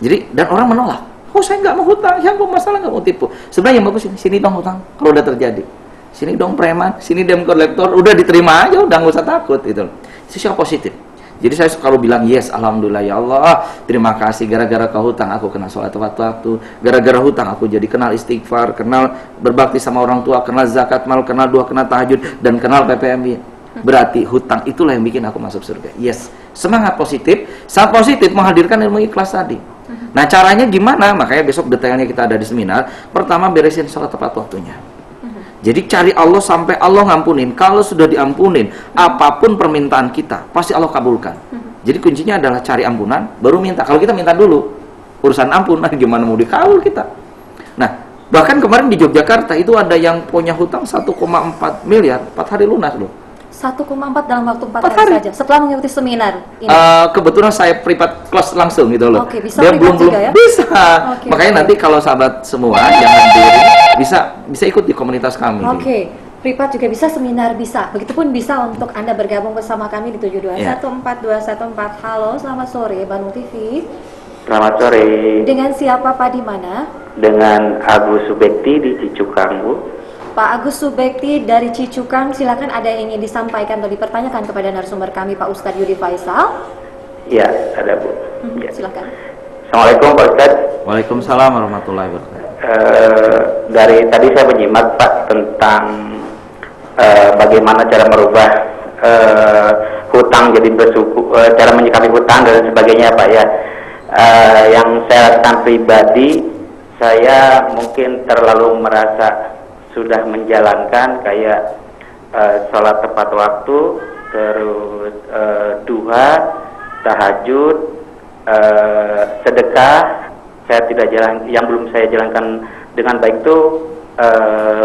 D: Jadi dan orang menolak, oh saya nggak mau hutang, yang mau masalah nggak mau tipu. Sebenarnya yang bagus sini dong hutang, kalau udah terjadi, sini dong preman, sini dem kolektor, udah diterima aja, udah nggak usah takut gitu. Itu yang positif. Jadi saya kalau bilang yes, alhamdulillah ya Allah, terima kasih gara-gara kau hutang aku kenal sholat waktu, gara-gara hutang aku jadi kenal istighfar, kenal berbakti sama orang tua, kenal zakat mal, kenal doa, kenal tahajud, dan kenal PPMI. Berarti hutang itulah yang bikin aku masuk surga. Yes, semangat positif, sangat positif menghadirkan ilmu ikhlas tadi. Nah caranya gimana? Makanya besok detailnya kita ada di seminar. Pertama beresin sholat tepat waktunya. Jadi cari Allah sampai Allah ngampunin. Kalau sudah diampunin, apapun permintaan kita, pasti Allah kabulkan. Jadi kuncinya adalah cari ampunan, baru minta. Kalau kita minta dulu, urusan ampun, nah gimana mau dikabul kita? Nah, bahkan kemarin di Yogyakarta itu ada yang punya hutang 1,4 miliar, 4 hari lunas loh.
A: 1,4 dalam waktu 4 hari saja, setelah mengikuti seminar ini.
D: Kebetulan saya privat kelas langsung gitu loh.
A: Oke, bisa
D: dia belum
A: juga ya?
D: Bisa.
A: Oke,
D: makanya nanti kalau sahabat semua yang hadir bisa ikut di komunitas kami.
A: Oke. Privat juga bisa, seminar bisa. Begitupun bisa untuk Anda bergabung bersama kami di 7214214. Halo, selamat sore Bandung TV.
G: Selamat sore.
A: Dengan siapa Pak, di mana?
G: Dengan Agus Subekti di Cicukang, Bu.
A: Pak Agus Subekti dari Cicukang, silakan, ada yang ingin disampaikan atau dipertanyakan kepada narasumber kami Pak Ustadz Yudi Faisal.
G: Ya, ada Bu. Ya.
A: Silakan.
G: Assalamualaikum Pak Ustadz.
D: Waalaikumsalam warahmatullahi wabarakatuh.
G: Dari tadi saya menyimak Pak tentang bagaimana cara merubah hutang jadi bersuku, cara menyikapi hutang dan sebagainya Pak ya. Yang saya rasakan pribadi, saya mungkin terlalu merasa sudah menjalankan kayak sholat tepat waktu, terus duha, tahajud, sedekah. Saya tidak jalan, yang belum saya jalankan dengan baik itu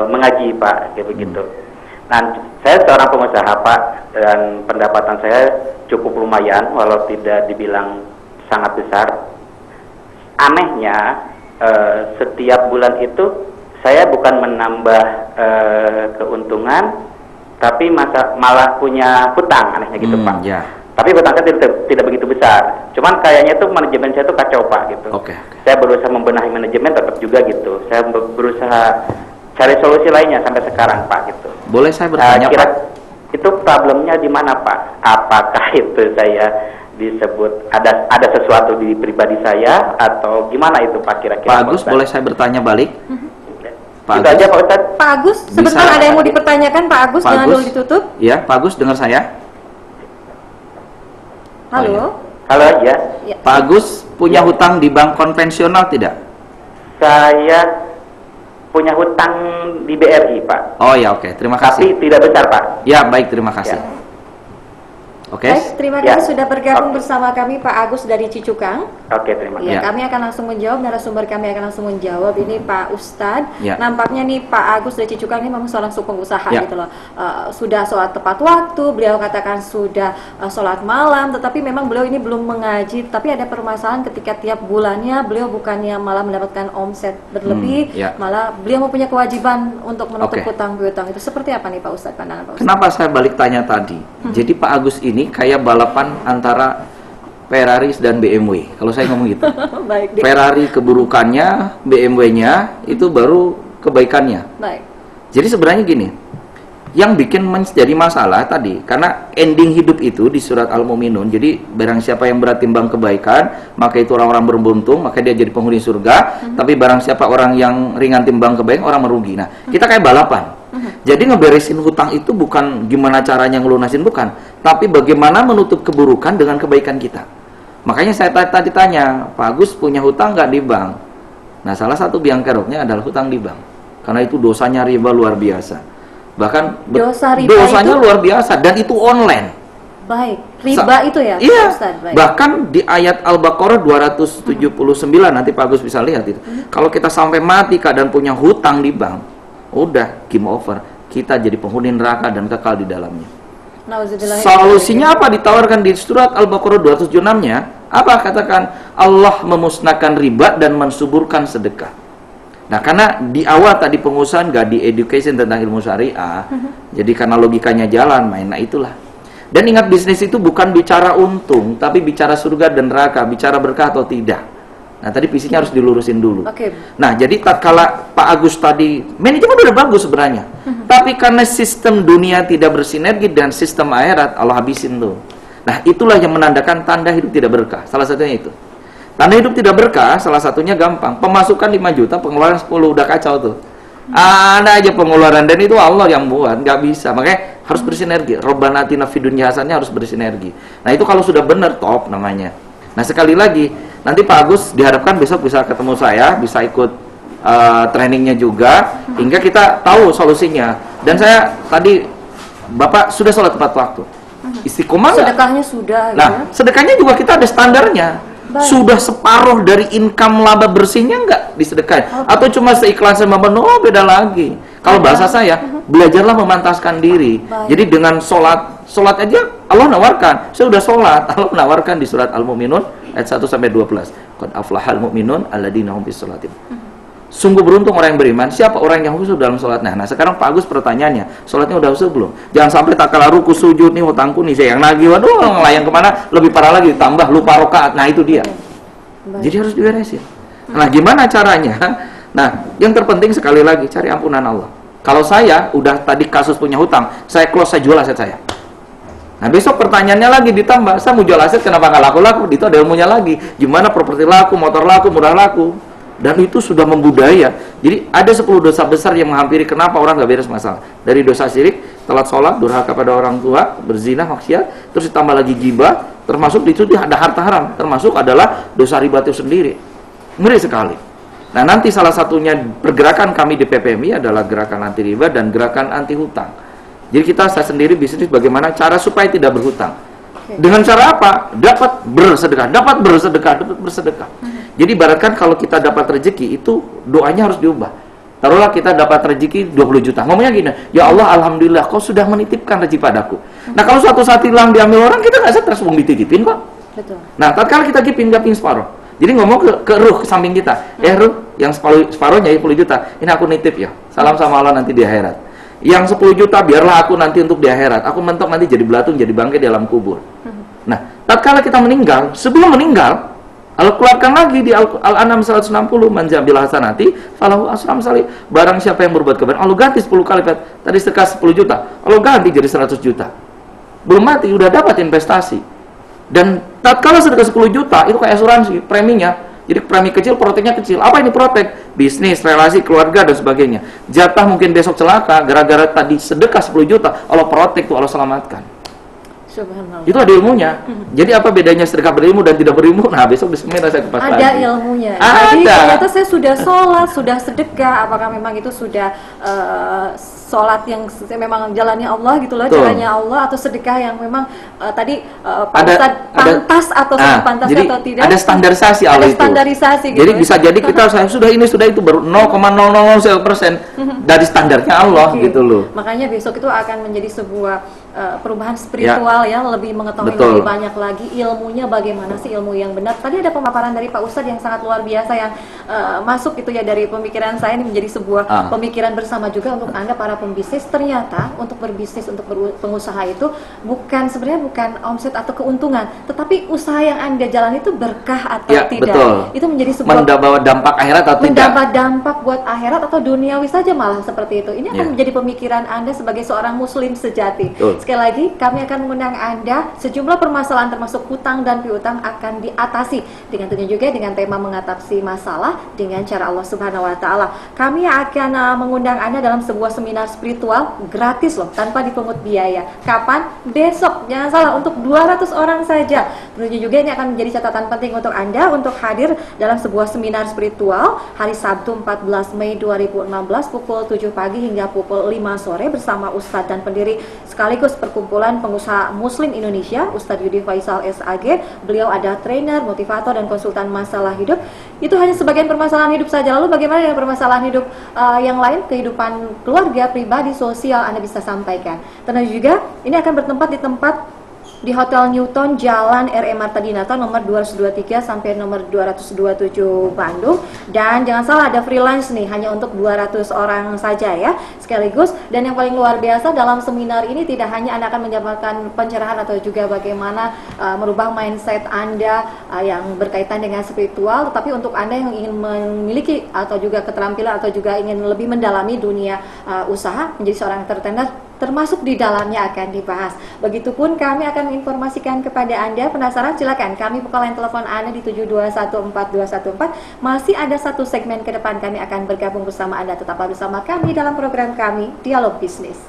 G: mengaji, Pak, kayak begitu. Nah, saya seorang pengusaha, Pak, dan pendapatan saya cukup lumayan, walau tidak dibilang sangat besar. Anehnya, setiap bulan itu saya bukan menambah keuntungan, tapi malah punya hutang, anehnya gitu, Pak.
D: Ya.
G: Tapi hutang saya tidak begitu besar. Cuman kayaknya itu manajemen saya itu kacau, Pak, gitu.
D: Oke.
G: Saya berusaha membenahi manajemen, tetap juga gitu. Saya berusaha cari solusi lainnya sampai sekarang, Pak, gitu.
D: Boleh saya bertanya, Pak?
G: Itu problemnya di mana, Pak? Apakah itu saya disebut ada sesuatu di pribadi saya atau gimana itu, Pak, kira-kira?
D: Pak Agus, boleh saya bertanya balik? Pak
G: Itu aja, Pak Ustadz.
A: Pak Agus, sebentar
D: Bisa.
A: ada yang mau dipertanyakan, Pak Agus,
D: Pak
A: jangan
D: Agus?
A: dulu ditutup.
D: Ya, Pak Agus dengar saya?
A: Halo.
G: Halo, ya.
A: Ya.
D: Pak Agus punya hutang di bank konvensional tidak?
G: Saya punya hutang di BRI, Pak.
D: Oh ya, oke. Terima
G: Tapi
D: kasih.
G: tidak besar, Pak.
D: Ya, baik, terima kasih.
G: Ya.
D: Oke.
A: Baik, terima
G: Ya.
A: kasih sudah bergabung
G: Oke.
A: bersama kami Pak Agus dari Cicukang.
G: Oke, terima kasih.
A: Ya,
D: Ya.
A: kami akan langsung menjawab, narasumber kami akan langsung menjawab. Ini Pak Ustadz,
D: Ya.
A: nampaknya nih Pak Agus dari Cicukang ini memang seorang pengusaha
D: Ya.
A: gitu loh. Sudah sholat tepat waktu, beliau katakan sudah sholat malam, tetapi memang beliau ini belum mengaji. Tapi ada permasalahan ketika tiap bulannya beliau bukannya malah mendapatkan omset berlebih,
D: Ya.
A: malah beliau mempunyai kewajiban untuk menutup
D: Oke.
A: hutang piutang. Itu seperti apa nih Pak Ustadz, pandangan Pak Ustadz?
D: Kenapa saya balik tanya tadi? Jadi Pak Agus ini kayak balapan antara Ferrari dan BMW. Kalau saya ngomong gitu.
A: Baik,
D: Ferrari keburukannya, BMW-nya itu baru kebaikannya.
A: baik.
D: Jadi sebenarnya gini, yang bikin menjadi masalah tadi, karena ending hidup itu di surat Al-Mu'minun, jadi barang siapa yang berat timbang kebaikan, maka itu orang-orang beruntung, maka dia jadi penghuni surga. Tapi barang siapa orang yang ringan timbang kebaikan, orang merugi. Nah, kita kayak balapan. Jadi ngeberesin hutang itu bukan gimana caranya ngelunasin, bukan, tapi bagaimana menutup keburukan dengan kebaikan kita. Makanya saya tadi tanya, Pak Agus punya hutang nggak di bank? Nah, salah satu biang keroknya adalah hutang di bank, karena itu dosanya riba luar biasa. Bahkan
A: Dosa riba
D: dosanya
A: itu?
D: luar biasa, dan itu online.
A: Baik, riba itu ya,
D: Iya,
A: Pak Ustadz. Baik.
D: bahkan di ayat Al-Baqarah 279, nanti Pak Agus bisa lihat itu. Kalau kita sampai mati keadaan punya hutang di bank, udah game over, kita jadi penghuni neraka dan kekal di dalamnya.
A: Nauzubillahi
D: Solusinya apa ditawarkan di surat Al-Baqarah 276-nya? Apa katakan? Allah memusnahkan riba dan mensuburkan sedekah. Nah, karena di awal tadi pengusaha nggak di education tentang ilmu syariah, jadi karena logikanya jalan, main, nah itulah. Dan ingat, bisnis itu bukan bicara untung, tapi bicara surga dan neraka, bicara berkah atau tidak. Nah, tadi visinya harus dilurusin dulu.
A: Oke.
D: Nah, jadi tatkala Pak Agus tadi, manajemen udah bagus sebenarnya. Tapi karena sistem dunia tidak bersinergi dan sistem akhirat, Allah habisin tuh. Nah, itulah yang menandakan tanda hidup tidak berkah. Salah satunya itu. Tanda hidup tidak berkah, salah satunya gampang. Pemasukan 5 juta, pengeluaran 10, udah kacau tuh. Ada aja pengeluaran, dan itu Allah yang buat, nggak bisa. Makanya harus bersinergi. Robbana atina fid dunya hasanah, harus bersinergi. Nah, itu kalau sudah benar, top namanya. Nah, sekali lagi, nanti Pak Agus diharapkan besok bisa ketemu saya, bisa ikut trainingnya juga, hingga kita tahu solusinya. Dan saya tadi, Bapak sudah sholat tepat waktu, istiqomah nggak?
A: Sedekahnya sudah.
D: Nah,
A: gitu.
D: sedekahnya juga kita ada standarnya.
A: Baik.
D: Sudah separuh dari income laba bersihnya nggak disedekahin? Atau cuma seikhlasnya Bapak? Oh, beda lagi. Kalau bahasa saya, belajarlah memantaskan diri.
A: Baik.
D: Jadi dengan sholat aja Allah nawarkan. Saya udah sholat, Allah menawarkan di surat Al-Mu'minun ayat 1-12. Qad aflahal mu'minun alladzina hum fis sholatim. Sungguh beruntung orang yang beriman. Siapa orang yang khusyuk dalam sholatnya? Nah, sekarang Pak Agus pertanyaannya, sholatnya udah khusyuk belum? Jangan sampai tak kalah ruku sujud nih, hutangku nih saya yang nagih, waduh ngelayang kemana? Lebih parah lagi, tambah lupa rokaat. Nah, itu dia.
A: Baik.
D: Jadi harus diberesin. Nah, gimana caranya? Nah, yang terpenting sekali lagi, cari ampunan Allah. Kalau saya udah tadi kasus punya hutang, saya close, saya jual aset saya. Nah, besok pertanyaannya lagi ditambah, saya mau jual aset kenapa nggak laku-laku? Itu ada ilmunya lagi. Gimana properti laku, motor laku, murah laku. Dan itu sudah membudaya. Jadi ada 10 dosa besar yang menghampiri kenapa orang nggak beres masalah. Dari dosa syirik, telat sholat, durhaka pada orang tua, berzina, maksiat, terus ditambah lagi gibah, termasuk di situ ada harta haram, termasuk adalah dosa riba itu sendiri. Ngeri sekali. Nah, nanti salah satunya pergerakan kami di PPMI adalah gerakan anti riba dan gerakan anti hutang. Jadi saya sendiri bisnis bagaimana cara supaya tidak berhutang. Dengan cara apa? Dapat bersedekah. Jadi ibaratkan kalau kita dapat rezeki itu doanya harus diubah. Taruhlah kita dapat rezeki 20 juta. Ngomongnya gini, ya Allah, alhamdulillah kau sudah menitipkan rezeki padaku. Nah, kalau suatu saat hilang diambil orang, kita nggak stres, wong dititipin kok.
A: Betul.
D: Nah, tatkala kita gipin separuh. Jadi ngomong ke ruh, ke samping kita. Ruh, yang separuhnya 10 juta. Ini aku nitip ya. Salam sama Allah nanti di akhirat. Yang 10 juta biarlah aku nanti untuk di akhirat. Aku mentok nanti jadi belatung, jadi bangkai di alam kubur. Nah, tatkala kita meninggal, sebelum meninggal, Allah keluarkan lagi di Al-An'am 160, man jambil hasanati falahu asram salih. Barang siapa yang berbuat kebaikan, Allah ganti 10 kali lipat. Tadi sedekah 10 juta, Allah ganti jadi 100 juta. Belum mati, udah dapat investasi. Dan tatkala sedekah 10 juta, itu kayak asuransi, preminya. Jadi premi kecil, proteknya kecil. Apa ini protek? Bisnis, relasi, keluarga, dan sebagainya. Jatah mungkin besok celaka, gara-gara tadi sedekah 10 juta, Allah protek tuh, Allah selamatkan.
A: Subhanallah.
D: Itu ada ilmunya. Jadi apa bedanya sedekah berilmu dan tidak berilmu? Nah, besok bismillah saya kupas lagi.
A: Ada ilmunya.
D: Ada.
A: Jadi ternyata saya sudah sholat, sudah sedekah. Apakah memang itu sudah sholat yang memang jalannya Allah gitu loh, caranya Allah, atau sedekah yang memang tadi Pak Ustadz pantas atau pantas atau tidak?
D: Ada standarisasi Allah itu.
A: Ada standarisasi gitu.
D: Jadi bisa jadi kita sudah itu baru 0,000% dari standarnya Allah gitu loh.
A: Makanya besok itu akan menjadi sebuah perubahan spiritual ya, lebih mengetahui lebih banyak lagi ilmunya, bagaimana sih ilmu yang benar. Tadi ada pemaparan dari Pak Ustadz yang sangat luar biasa yang masuk itu ya dari pemikiran saya, ini menjadi sebuah pemikiran bersama juga untuk Anda para pembisnis. Ternyata untuk berbisnis, untuk pengusaha itu sebenarnya bukan omset atau keuntungan, tetapi usaha yang Anda jalan itu berkah atau tidak.
D: Betul.
A: Itu menjadi sebuah
D: mendapat dampak akhirat atau tidak.
A: Mendapat dampak buat akhirat atau duniawi saja malah seperti itu. Ini akan menjadi pemikiran Anda sebagai seorang muslim sejati. Sekali lagi, kami akan mengundang Anda, sejumlah permasalahan termasuk hutang dan piutang akan diatasi dengan tentunya juga dengan tema mengatasi masalah dengan cara Allah Subhanahu wa taala. Kami akan mengundang Anda dalam sebuah seminar spiritual gratis loh, tanpa dipungut biaya. Kapan? Besok. Jangan salah, untuk 200 orang saja. Tentunya juga ini akan menjadi catatan penting untuk Anda untuk hadir dalam sebuah seminar spiritual hari Sabtu 14 Mei 2016 pukul 7 pagi hingga pukul 5 sore bersama Ustadz dan pendiri sekaligus Perkumpulan Pengusaha Muslim Indonesia, Ustadz Yudi Faisal SAG. Beliau ada trainer, motivator, dan konsultan masalah hidup. Itu hanya sebagian permasalahan hidup saja. Lalu bagaimana dengan permasalahan hidup yang lain, kehidupan keluarga, pribadi, sosial, Anda bisa sampaikan. Tentu juga ini akan bertempat di tempat di Hotel Newton, Jalan R.E. Marta Dinata nomor 223 sampai nomor 227 Bandung. Dan jangan salah, ada freelance nih, hanya untuk 200 orang saja ya sekaligus. Dan yang paling luar biasa dalam seminar ini tidak hanya Anda akan mendapatkan pencerahan atau juga bagaimana merubah mindset Anda yang berkaitan dengan spiritual, tetapi untuk Anda yang ingin memiliki atau juga keterampilan atau juga ingin lebih mendalami dunia usaha menjadi seorang entertainer, termasuk di dalamnya akan dibahas. Begitupun kami akan menginformasikan kepada Anda. Penasaran? Silakan kami buka line telepon Anda di 7214214. Masih ada satu segmen ke depan kami akan bergabung bersama Anda. Tetaplah bersama kami dalam program kami Dialog Bisnis.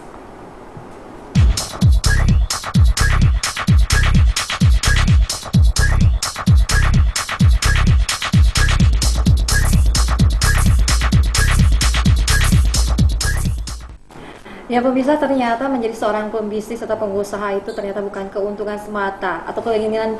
A: Ya pemirsa, ternyata menjadi seorang pembisnis atau pengusaha itu ternyata bukan keuntungan semata atau keinginan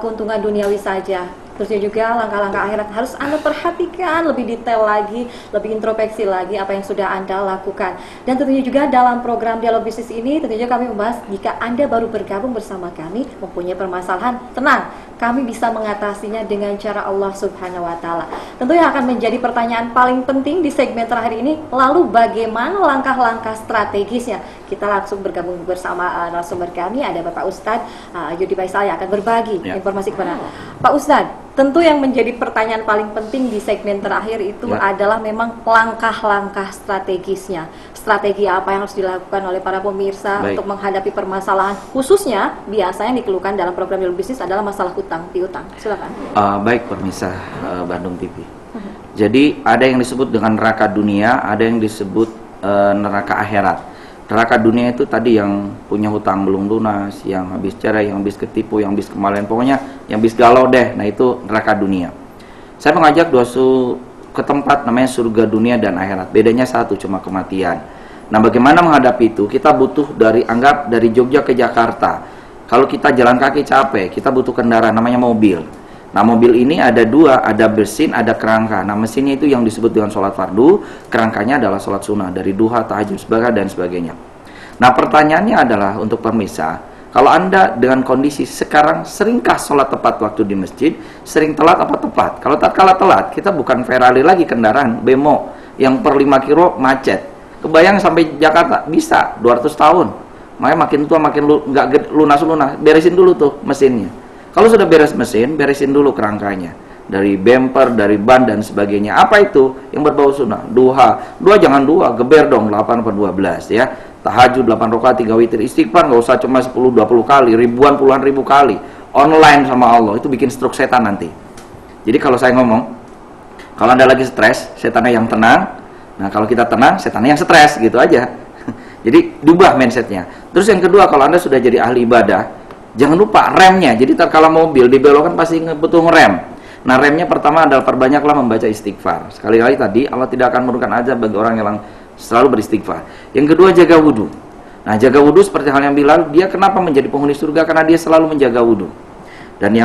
A: keuntungan duniawi saja. Terusnya juga langkah-langkah akhirat harus Anda perhatikan lebih detail lagi, lebih introspeksi lagi apa yang sudah Anda lakukan. Dan tentunya juga dalam program Dialog Bisnis ini tentunya kami membahas jika Anda baru bergabung bersama kami mempunyai permasalahan, tenang, kami bisa mengatasinya dengan cara Allah Subhanahu wa taala. Tentunya akan menjadi pertanyaan paling penting di segmen terakhir ini, lalu bagaimana langkah-langkah strategisnya? Kita langsung bergabung bersama narasumber kami, ada Bapak Ustadz Yudi Faisal yang akan berbagi informasi kepada Pak Ustadz. Tentu yang menjadi pertanyaan paling penting di segmen terakhir itu adalah memang langkah-langkah strategisnya. Strategi apa yang harus dilakukan oleh para pemirsa untuk menghadapi permasalahan, khususnya biasanya yang dikeluhkan dalam program Dialog Bisnis adalah masalah hutang piutang. Silakan.
D: Baik pemirsa Bandung TV. Jadi ada yang disebut dengan neraka dunia, ada yang disebut neraka akhirat. Neraka dunia itu tadi yang punya hutang belum lunas, yang habis cerai, yang habis ketipu, yang habis kemaluan, pokoknya yang habis galau deh. Nah, itu neraka dunia. Saya mengajak ke tempat namanya surga dunia dan akhirat. Bedanya satu, cuma kematian. Nah, bagaimana menghadapi itu? Kita butuh anggap dari Jogja ke Jakarta. Kalau kita jalan kaki capek, kita butuh kendaraan namanya mobil. Nah, mobil ini ada dua, ada mesin, ada kerangka. Nah, mesinnya itu yang disebut dengan sholat fardu, kerangkanya adalah sholat sunnah, dari duha, tahajud, dan sebagainya. Nah, pertanyaannya adalah untuk pemirsa, kalau Anda dengan kondisi sekarang, seringkah sholat tepat waktu di masjid? Sering telat apa tepat? Kalau tatkala telat, kita bukan Ferrari lagi kendaraan, bemo, yang per 5 kilo macet. Kebayang sampai Jakarta, bisa, 200 tahun. Makanya makin tua, makin nggak lunas-lunas, beresin dulu tuh mesinnya. Kalau sudah beres mesin, beresin dulu kerangkanya. Dari bumper, dari ban, dan sebagainya. Apa itu? Yang berbau sunnah. Duha. Dua jangan dua, geber dong, 8 per 12 ya. Tahajud 8 rakaat, 3 witir. Istighfar nggak usah cuma 10, 20 kali, ribuan, puluhan ribu kali. Online sama Allah, itu bikin stroke setan nanti. Jadi kalau saya ngomong, kalau Anda lagi stres, setannya yang tenang. Nah, kalau kita tenang, setannya yang stres, gitu aja. Jadi diubah mindsetnya. Terus yang kedua, kalau Anda sudah jadi ahli ibadah, jangan lupa remnya. Jadi tatkala mobil dibelokkan pasti butuh ngerem. Nah, remnya pertama adalah perbanyaklah membaca istighfar. Sekali lagi tadi, Allah tidak akan menurunkan azab bagi orang yang selalu beristighfar. Yang kedua, jaga wudhu. Nah, jaga wudhu seperti halnya Bilal, dia kenapa menjadi penghuni surga? Karena dia selalu menjaga wudhu. Dan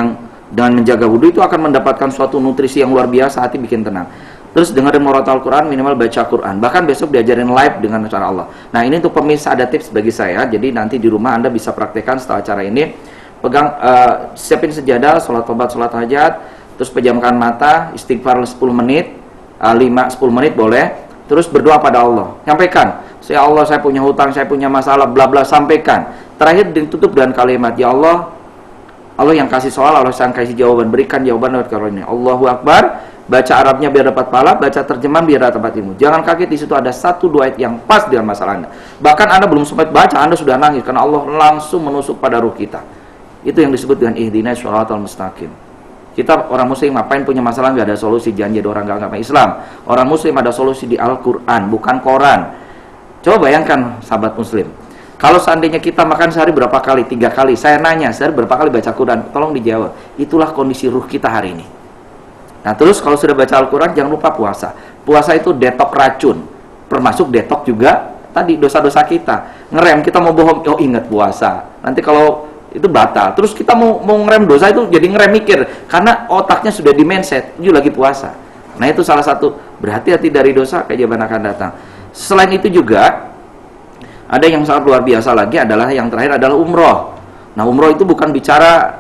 D: dengan menjaga wudhu itu akan mendapatkan suatu nutrisi yang luar biasa, hati bikin tenang. Terus dengerin murotal Quran, minimal baca Quran. Bahkan besok diajarin live dengan cara Allah. Nah, ini untuk pemirsa ada tips bagi saya. Jadi nanti di rumah Anda bisa praktekkan setelah acara ini. Siapin sejadah, sholat tobat, sholat hajat. Terus pejamkan mata, istighfar 10 menit, 5-10 menit boleh. Terus berdoa pada Allah. Sampaikan, ya Allah, saya punya hutang, saya punya masalah, bla bla, sampaikan. Terakhir ditutup dengan kalimat, ya Allah, Allah yang kasih soal, Allah yang kasih jawaban. Berikan jawaban lewat kalau ini. Allahu Akbar. Baca Arabnya biar dapat pahala, baca terjemahan biar dapat ilmu. Jangan kaget, di situ ada 1-2 ayat yang pas dengan masalah Anda. Bahkan Anda belum sempat baca, Anda sudah nangis karena Allah langsung menusuk pada ruh kita. Itu yang disebut dengan ihdinas shiratal mustaqim. Kita orang muslim ngapain punya masalah nggak ada solusi, jangan jadi orang nggak agama Islam. Orang muslim ada solusi di Al-Qur'an, bukan Quran. Coba bayangkan sahabat muslim. Kalau seandainya kita makan sehari berapa kali? 3 kali. Saya nanya, sehari berapa kali baca Quran? Tolong dijawab. Itulah kondisi ruh kita hari ini. Nah, terus kalau sudah baca Al-Quran, jangan lupa puasa. Puasa itu detok racun, termasuk detok juga tadi dosa-dosa kita. Ngerem, kita mau bohong, oh ingat puasa. Nanti kalau itu batal. Terus kita mau ngerem dosa itu jadi ngerem mikir, karena otaknya sudah di mindset, itu lagi puasa. Nah, itu salah satu, berhati-hati dari dosa, keajaiban akan datang. Selain itu juga ada yang sangat luar biasa lagi, adalah yang terakhir adalah umroh. Nah, umroh itu bukan bicara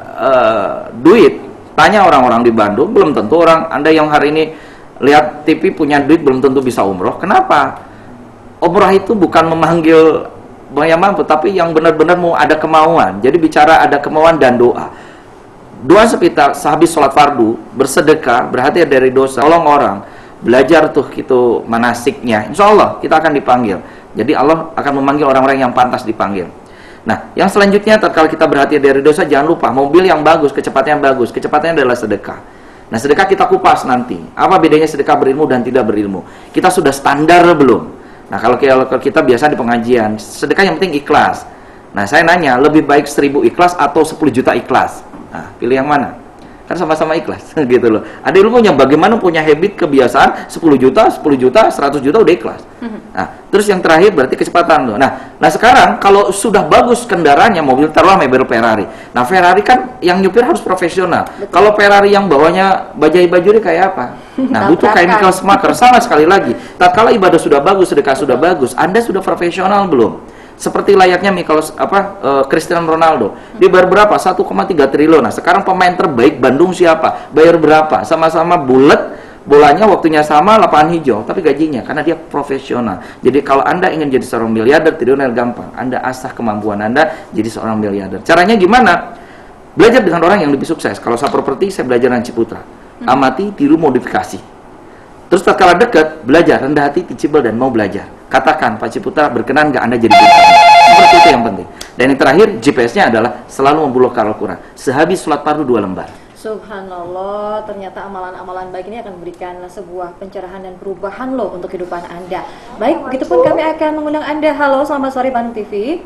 D: duit. Tanya orang-orang di Bandung, belum tentu orang Anda yang hari ini lihat TV punya duit belum tentu bisa umroh. Kenapa? Umroh itu bukan memanggil yang mampu, tapi yang benar-benar mau ada kemauan. Jadi bicara ada kemauan dan doa. Doa sekitar sehabis sholat fardu, bersedekah, berhati dari dosa, tolong orang, belajar tuh gitu manasiknya. Insya Allah kita akan dipanggil. Jadi Allah akan memanggil orang-orang yang pantas dipanggil. Nah, yang selanjutnya, tatkala kita berhati dari dosa, jangan lupa mobil yang bagus, kecepatannya bagus. Kecepatannya adalah sedekah. Nah, sedekah kita kupas nanti. Apa bedanya sedekah berilmu dan tidak berilmu? Kita sudah standar belum? Nah, kalau kita biasa di pengajian, sedekah yang penting ikhlas. Nah, saya nanya, lebih baik 1000 ikhlas atau 10 juta ikhlas? Nah, pilih yang mana? Kan sama-sama ikhlas, gitu loh. Ada ilmunya, bagaimana punya habit, kebiasaan, 10 juta, 100 juta udah ikhlas. Nah, terus yang terakhir berarti kecepatan tuh. Nah sekarang kalau sudah bagus kendaraannya, mobil taruhlah mobil Ferrari. Nah, Ferrari kan yang nyupir harus profesional. Kalau Ferrari yang bawanya bajai-bajuri kayak apa? Nah, butuh chemical smoker. Sama sekali lagi. Tatkala ibadah sudah bagus, sedekah sudah bagus, Anda sudah profesional belum? Seperti layaknya Cristiano Ronaldo. Dia bayar berapa? 1,3 triliun. Nah, sekarang pemain terbaik Bandung siapa? Bayar berapa? Sama-sama bulat, bolanya waktunya sama, lapangan hijau, tapi gajinya karena dia profesional. Jadi kalau Anda ingin jadi seorang miliarder, triliuner gampang. Anda asah kemampuan Anda jadi seorang miliarder. Caranya gimana? Belajar dengan orang yang lebih sukses. Kalau saya properti, saya belajar dengan Ciputra. Amati, tiru, modifikasi. Terus tatkala dekat, belajar, rendah hati, teachable, dan mau belajar. Katakan, Pak Ciputra, berkenan nggak Anda jadi bintang? Seperti itu yang penting. Dan yang terakhir, GPS-nya adalah selalu memblokir Al-Quran. Sehabis sholat fardu 2 lembar.
A: Subhanallah, ternyata amalan-amalan baik ini akan memberikan sebuah pencerahan dan perubahan loh untuk kehidupan Anda. Baik, begitupun kami akan mengundang Anda. Halo, selamat sore Bandung TV.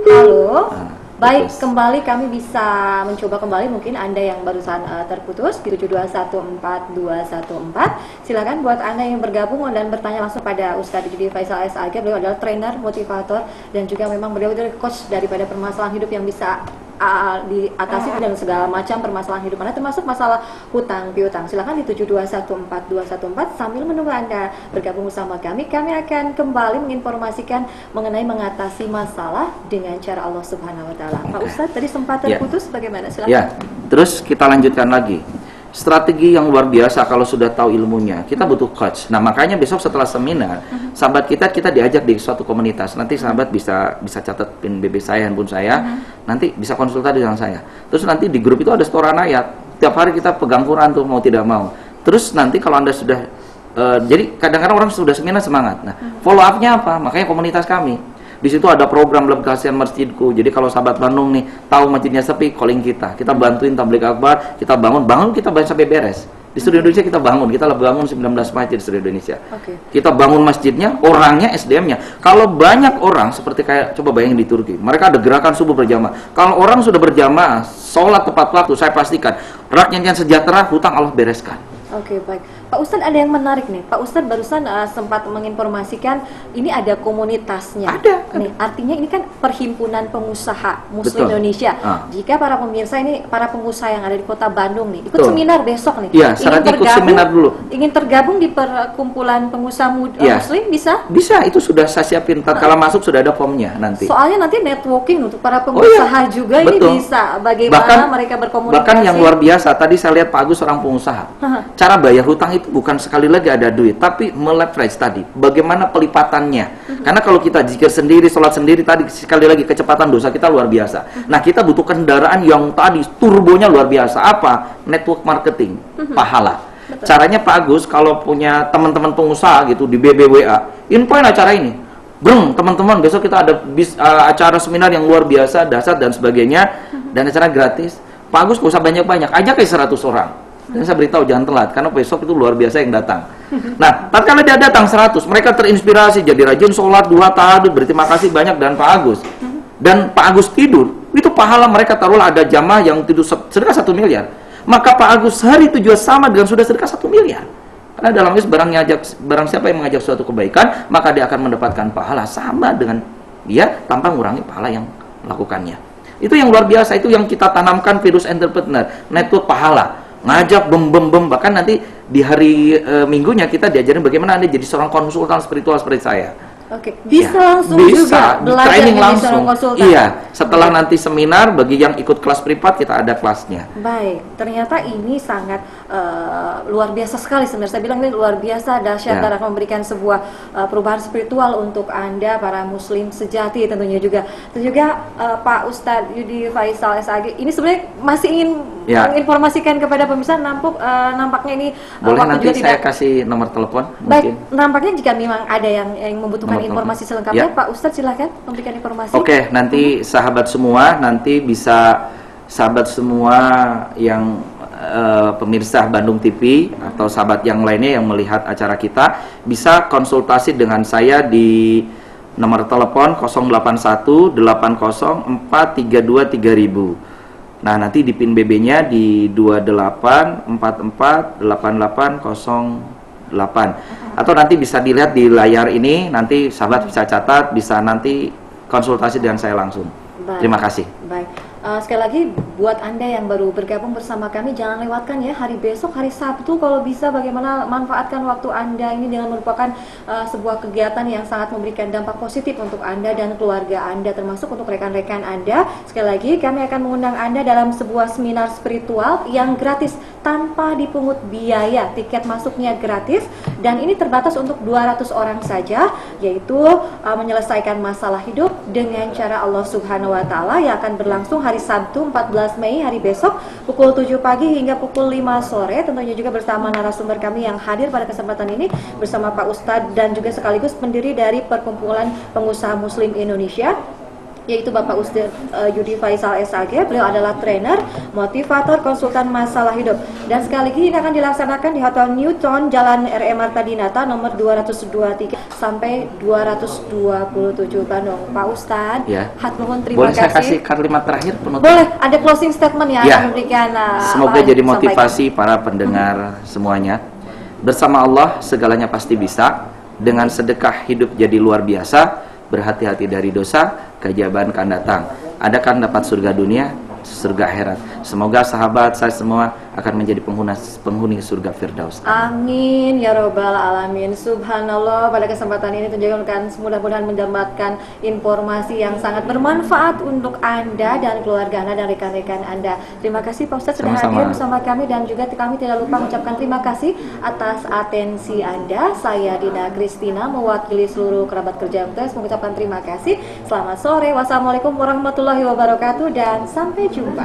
A: Halo. Baik, kembali kami bisa mencoba kembali, mungkin Anda yang barusan terputus di 7214214. Silakan buat Anda yang bergabung dan bertanya langsung pada Ustadz Yudi Faisal SAG. Beliau adalah trainer, motivator, dan juga memang beliau adalah coach daripada permasalahan hidup yang bisa diatasi dan segala macam permasalahan hidup Anda, termasuk masalah hutang piutang. Silakan di 7214214 sambil menunggu Anda bergabung bersama kami. Kami akan kembali menginformasikan mengenai mengatasi masalah dengan cara Allah Subhanahu wa taala. Pak Ustadz tadi sempat terputus, bagaimana? Silakan.
D: Ya, terus kita lanjutkan lagi. Strategi yang luar biasa kalau sudah tahu ilmunya, kita butuh coach. Nah, makanya besok setelah seminar, sahabat kita diajak di suatu komunitas. Nanti sahabat bisa catat pin BB saya, handphone saya, nanti bisa konsultasi dengan saya. Terus nanti di grup itu ada setoran ayat. Tiap hari kita pegang Quran tuh mau tidak mau. Terus nanti kalau Anda sudah jadi kadang-kadang orang sudah seminar semangat. Nah, follow up-nya apa? Makanya komunitas kami. Di situ ada program Lebkasihan Masjidku. Jadi kalau sahabat Bandung nih tahu masjidnya sepi, calling kita. Kita bantuin tabligh akbar, kita bangun kita bangun sampai beres. Di seluruh Indonesia kita bangun 19 masjid di seluruh Indonesia. Kita bangun masjidnya, orangnya, SDM-nya. Kalau banyak orang seperti kayak coba bayangin di Turki, mereka ada gerakan subuh berjamaah. Kalau orang sudah berjamaah, sholat tepat waktu, saya pastikan rakyatnya sejahtera, hutang Allah bereskan.
A: Oke, baik. Pak Ustadz, ada yang menarik nih. Pak Ustadz barusan sempat menginformasikan ini ada komunitasnya.
D: Ada.
A: Nih, artinya ini kan perhimpunan pengusaha Muslim
D: Betul.
A: Indonesia.
D: Ah.
A: Jika para pemirsa ini, para pengusaha yang ada di Kota Bandung nih, ikut
D: Betul.
A: seminar besok nih.
D: Iya, syaratnya ikut seminar dulu.
A: Ingin tergabung di perkumpulan pengusaha
D: Iya.
A: Muslim bisa?
D: Bisa, itu sudah saya siapin. Tatkala masuk sudah ada formnya nanti.
A: Soalnya nanti networking untuk para pengusaha juga
D: Betul.
A: ini bisa. Bagaimana mereka berkomunikasi?
D: Bahkan yang luar biasa, tadi saya lihat Pak Agus orang pengusaha. Cara bayar hutang itu bukan sekali lagi ada duit, tapi meleverage tadi. Bagaimana pelipatannya? Karena kalau kita zikir sendiri, sholat sendiri tadi sekali lagi kecepatan dosa kita luar biasa. Nah, kita butuh kendaraan yang tadi turbonya luar biasa. Apa? Network marketing, pahala. Caranya Pak Agus kalau punya teman-teman pengusaha gitu di BBWA, infoin acara ini. Brung, teman-teman, besok kita ada acara seminar yang luar biasa, dahsyat dan sebagainya, dan acara gratis. Pak Agus gak usah banyak-banyak, ajak kayak 100 orang. Dan saya beritahu jangan telat, karena besok itu luar biasa yang datang. Nah, tatkala dia datang 100, mereka terinspirasi, jadi rajin sholat, duha, tahajud, berterima kasih banyak dan Pak Agus. Dan Pak Agus tidur, itu pahala mereka taruhlah ada jamaah yang tidur sedekah 1 miliar. Maka Pak Agus hari itu juga sama dengan sudah sedekah 1 miliar. Karena dalam hadis barang siapa yang mengajak suatu kebaikan, maka dia akan mendapatkan pahala sama dengan dia tanpa mengurangi pahala yang melakukannya. Itu yang luar biasa, itu yang kita tanamkan virus entrepreneur, network pahala. Ngajak bahkan nanti di hari Minggunya kita diajarin bagaimana Anda jadi seorang konsultan spiritual seperti saya.
A: Oke, bisa
D: Ya,
A: langsung
D: bisa,
A: juga belajar
D: training
A: jadi
D: langsung.
A: seorang konsultan.
D: Iya, setelah nanti seminar bagi yang ikut kelas privat kita ada kelasnya.
A: Baik, ternyata ini sangat luar biasa sekali sebenarnya. Saya bilang ini luar biasa, dahsyat,
D: Ya.
A: dan akan memberikan sebuah perubahan spiritual untuk Anda para muslim sejati tentunya juga. Dan juga Pak Ustadz Yudi Faisal SAG ini sebenarnya masih ingin
D: Ya.
A: menginformasikan kepada pemirsa, nampaknya ini
D: Boleh
A: waktu
D: nanti
A: juga
D: saya
A: tidak.
D: kasih nomor telepon
A: Baik,
D: mungkin.
A: nampaknya jika memang ada yang membutuhkan
D: Nomor telepon.
A: informasi selengkapnya,
D: Ya.
A: Pak Ustadz silakan memberikan informasi.
D: Oke, nanti sahabat semua, nanti bisa sahabat semua yang pemirsa Bandung TV atau sahabat yang lainnya yang melihat acara kita bisa konsultasi dengan saya di nomor telepon 081 804 32 3000. Nah, nanti di pin BB-nya di 28 44 8808. Atau nanti bisa dilihat di layar ini, nanti sahabat bisa catat, bisa nanti konsultasi dengan saya langsung.
A: Baik.
D: Terima kasih.
A: Baik. Sekali lagi buat Anda yang baru bergabung bersama kami, jangan lewatkan ya hari besok, hari Sabtu kalau bisa, bagaimana manfaatkan waktu Anda ini dengan merupakan sebuah kegiatan yang sangat memberikan dampak positif untuk Anda dan keluarga Anda, termasuk untuk rekan-rekan Anda. Sekali lagi kami akan mengundang Anda dalam sebuah seminar spiritual yang gratis tanpa dipungut biaya. Tiket masuknya gratis dan ini terbatas untuk 200 orang saja, yaitu menyelesaikan masalah hidup dengan cara Allah Subhanahu wa taala, yang akan berlangsung hari Sabtu 14 Mei hari besok pukul 7 pagi hingga pukul 5 sore. Tentunya juga bersama narasumber kami yang hadir pada kesempatan ini bersama Pak Ustadz dan juga sekaligus pendiri dari Perkumpulan Pengusaha Muslim Indonesia, yaitu Bapak Usdir Yudi Faisal SAG. Beliau adalah trainer, motivator, konsultan masalah hidup. Dan sekali lagi ini akan dilaksanakan di Hotel Newton, Jalan R.E. Marta Dinata, nomor 223 sampai 227 Bandung. Pak Ustadz,
D: Ya.
A: hatur terima
D: Boleh saya
A: kasih.
D: kasih kalimat terakhir penutup?
A: Boleh, ada closing statement ya,
D: Ya.
A: akan memberikan
D: Semoga
A: apa
D: jadi
A: yang disampaikan.
D: motivasi para pendengar semuanya. Bersama Allah segalanya pasti bisa. Dengan sedekah hidup jadi luar biasa. Berhati-hati dari dosa, keajaiban akan datang. Ada kan dapat surga dunia, surga akhirat. Semoga sahabat saya semua akan menjadi penghuni surga Firdaus.
A: Amin ya robbal alamin. Subhanallah, pada kesempatan ini tunjukkan mudah-mudahan mendapatkan informasi yang sangat bermanfaat untuk Anda dan keluarga Anda dan rekan-rekan Anda. Terima kasih Pak Ustadz sudah
D: Sama-sama.
A: hadir bersama kami, dan juga kami tidak lupa mengucapkan terima kasih atas atensi Anda. Saya Dina Kristina mewakili seluruh kerabat kerja MTS mengucapkan terima kasih. Selamat sore. Wassalamualaikum warahmatullahi wabarakatuh dan sampai jumpa.